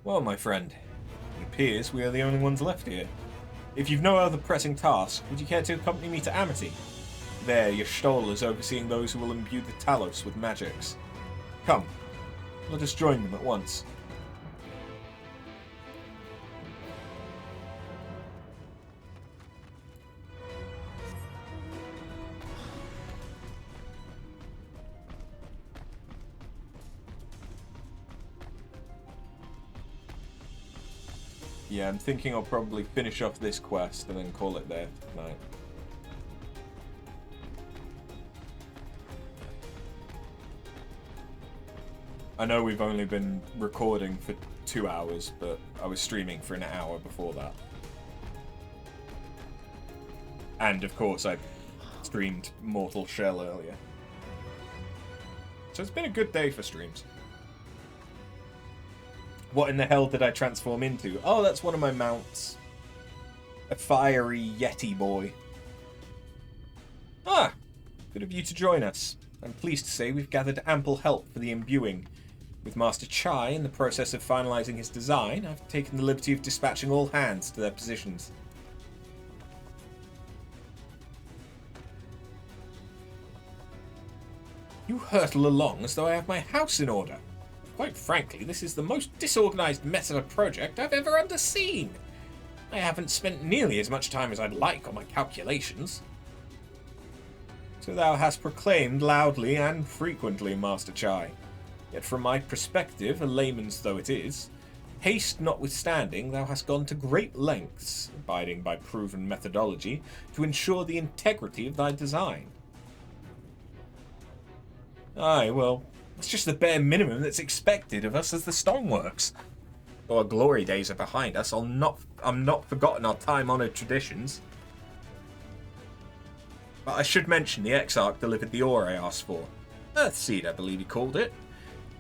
Well, my friend, it appears we are the only ones left here. If you've no other pressing task, would you care to accompany me to Amity? There, your Stoll is overseeing those who will imbue the Talos with magics. Come, let us join them at once. Yeah, I'm thinking I'll probably finish off this quest and then call it there tonight. I know we've only been recording for 2 hours, but I was streaming for an hour before that. And of course I streamed Mortal Shell earlier. So it's been a good day for streams. What in the hell did I transform into? Oh, that's one of my mounts. A fiery Yeti boy. Ah! Good of you to join us. I'm pleased to say we've gathered ample help for the imbuing. With Master Chai in the process of finalising his design, I've taken the liberty of dispatching all hands to their positions. You hurtle along as though I have my house in order. Quite frankly, this is the most disorganised mess of a project I've ever underseen. I haven't spent nearly as much time as I'd like on my calculations. So thou hast proclaimed loudly and frequently, Master Chai. Yet from my perspective, a layman's though it is, haste notwithstanding, thou hast gone to great lengths, abiding by proven methodology, to ensure the integrity of thy design. Aye, well, it's just the bare minimum that's expected of us as the Stoneworks. Though our glory days are behind us, I'm not forgotten our time-honoured traditions. But I should mention the Exarch delivered the ore I asked for. Earthseed, I believe he called it.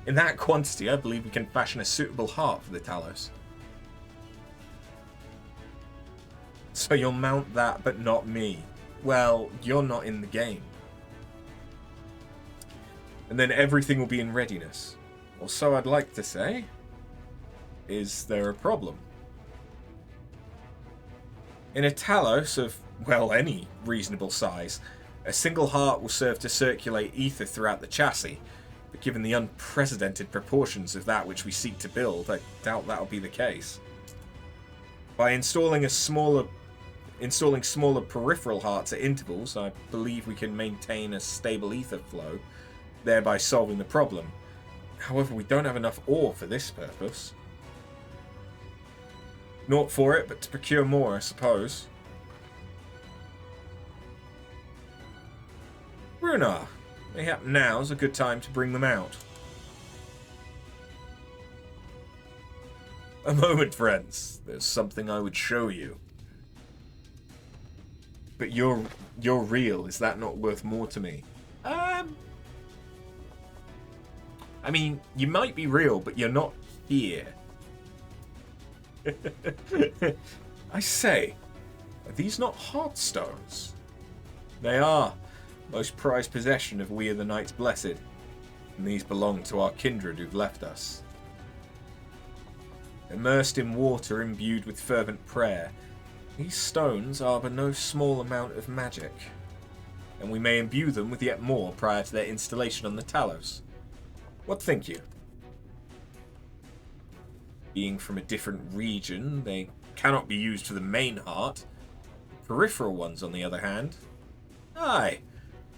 In that quantity, I believe we can fashion a suitable heart for the Talos. So you'll mount that, but not me. Well, you're not in the game. and then everything will be in readiness. Or so I'd like to say. Is there a problem? In a Talos of, well, any reasonable size, a single heart will serve to circulate ether throughout the chassis, but given the unprecedented proportions of that which we seek to build, I doubt that'll be the case. By installing smaller peripheral hearts at intervals, I believe we can maintain a stable ether flow, thereby solving the problem. However, we don't have enough ore for this purpose. Naught for it, but to procure more, I suppose. Runar, mayhap now's a good time to bring them out. A moment, friends. There's something I would show you. But you're real. Is that not worth more to me? I mean, you might be real, but you're not here. I say, are these not heartstones? They are. Most prized possession of we of the Knights Blessed. And these belong to our kindred who've left us. Immersed in water imbued with fervent prayer, these stones harbour no small amount of magic, and we may imbue them with yet more prior to their installation on the Talos. What think you? Being from a different region, they cannot be used for the main heart. Peripheral ones, on the other hand, aye,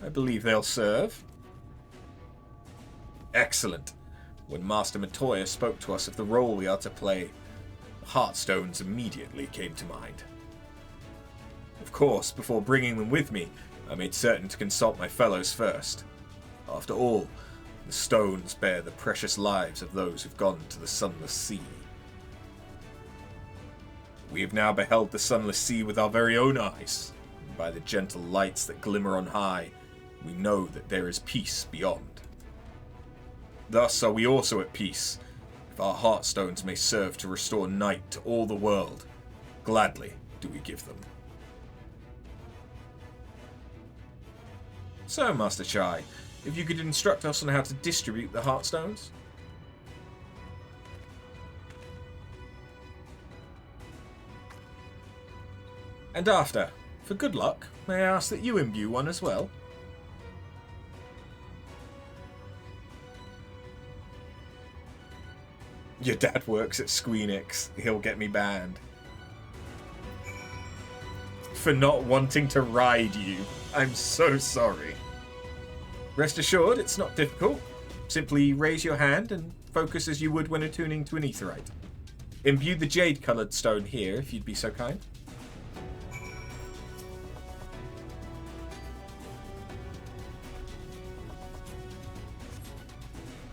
I believe they'll serve. Excellent. When Master Matoya spoke to us of the role we are to play, heartstones immediately came to mind. Of course, before bringing them with me, I made certain to consult my fellows first. After all, the stones bear the precious lives of those who've gone to the Sunless Sea. We have now beheld the Sunless Sea with our very own eyes, and by the gentle lights that glimmer on high, we know that there is peace beyond. Thus are we also at peace, if our heartstones may serve to restore night to all the world. Gladly do we give them. So, Master Chai, if you could instruct us on how to distribute the heartstones? And after, for good luck, may I ask that you imbue one as well? Your dad works at Square Enix. He'll get me banned. For not wanting to ride you. I'm so sorry. Rest assured, it's not difficult. Simply raise your hand and focus as you would when attuning to an aetherite. Imbue the jade-coloured stone here, if you'd be so kind.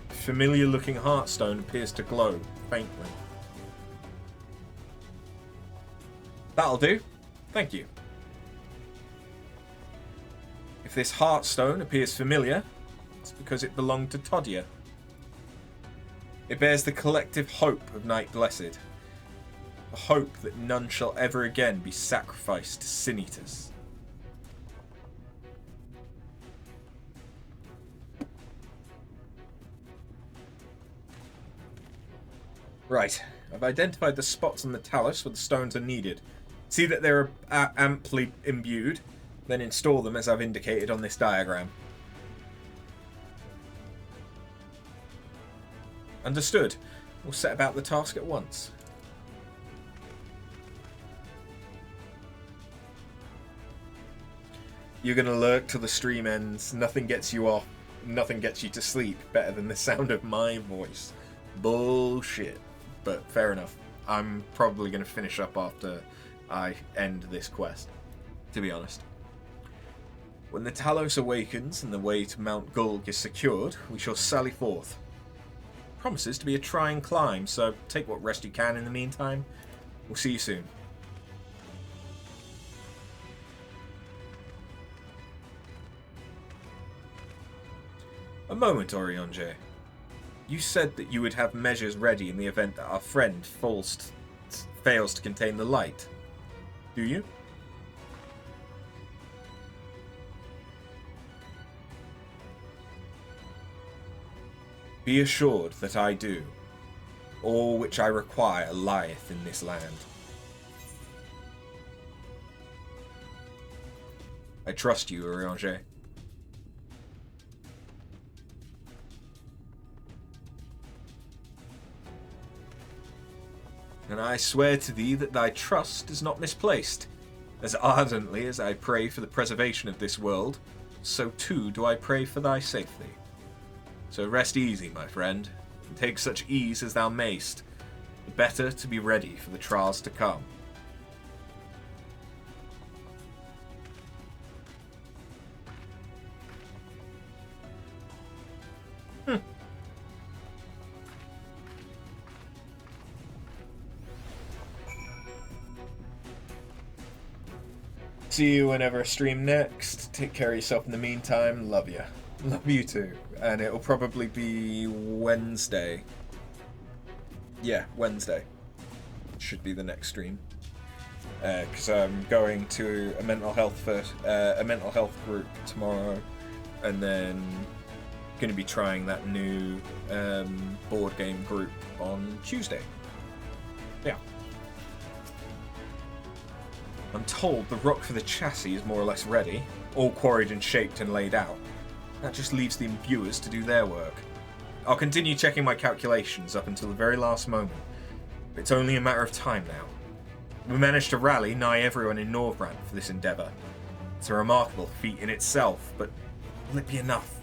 Familiar-looking heartstone appears to glow faintly. That'll do. Thank you. If this heartstone appears familiar, it's because it belonged to Todia. It bears the collective hope of Night Blessed. A hope that none shall ever again be sacrificed to sin eaters. Right, I've identified the spots on the Talos where the stones are needed. See that they're amply imbued, then install them as I've indicated on this diagram. Understood. We'll set about the task at once. You're going to lurk till the stream ends. Nothing gets you off. Nothing gets you to sleep better than the sound of my voice. Bullshit. But fair enough. I'm probably going to finish up after I end this quest, to be honest. When the Talos awakens and the way to Mount Gulg is secured, we shall sally forth. Promises to be a trying climb, so take what rest you can in the meantime. We'll see you soon. A moment, Orionje. You said that you would have measures ready in the event that our friend fails to contain the light. Do you? Be assured that I do. All which I require lieth in this land. I trust you, Urianger. And I swear to thee that thy trust is not misplaced. As ardently as I pray for the preservation of this world, so too do I pray for thy safety. So rest easy, my friend, and take such ease as thou mayst, the better to be ready for the trials to come. See you whenever I stream next. Take care of yourself in the meantime. Love you. Love you too. And it'll probably be Wednesday. Yeah, Wednesday. Should be the next stream. Because I'm going to a mental health group tomorrow, and then going to be trying that new board game group on Tuesday. Yeah. I'm told the rock for the chassis is more or less ready, all quarried and shaped and laid out. That just leaves the imbuers to do their work. I'll continue checking my calculations up until the very last moment. It's only a matter of time now. We managed to rally nigh everyone in Northrend for this endeavour. It's a remarkable feat in itself, but will it be enough?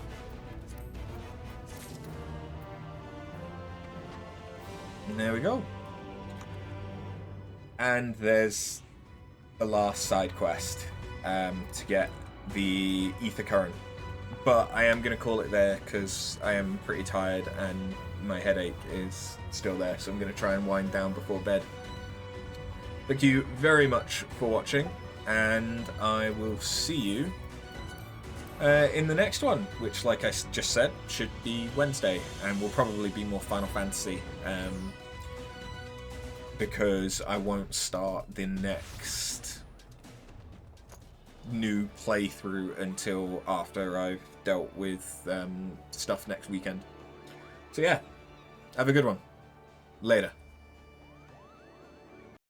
And there we go. And there's the last side quest to get the ether current, but I am going to call it there because I am pretty tired and my headache is still there, so I'm going to try and wind down before bed. Thank you very much for watching, and I will see you in the next one, which, like I just said, should be Wednesday, and will probably be more Final Fantasy, because I won't start the next new playthrough until after I've dealt with stuff next weekend. So yeah, have a good one. Later.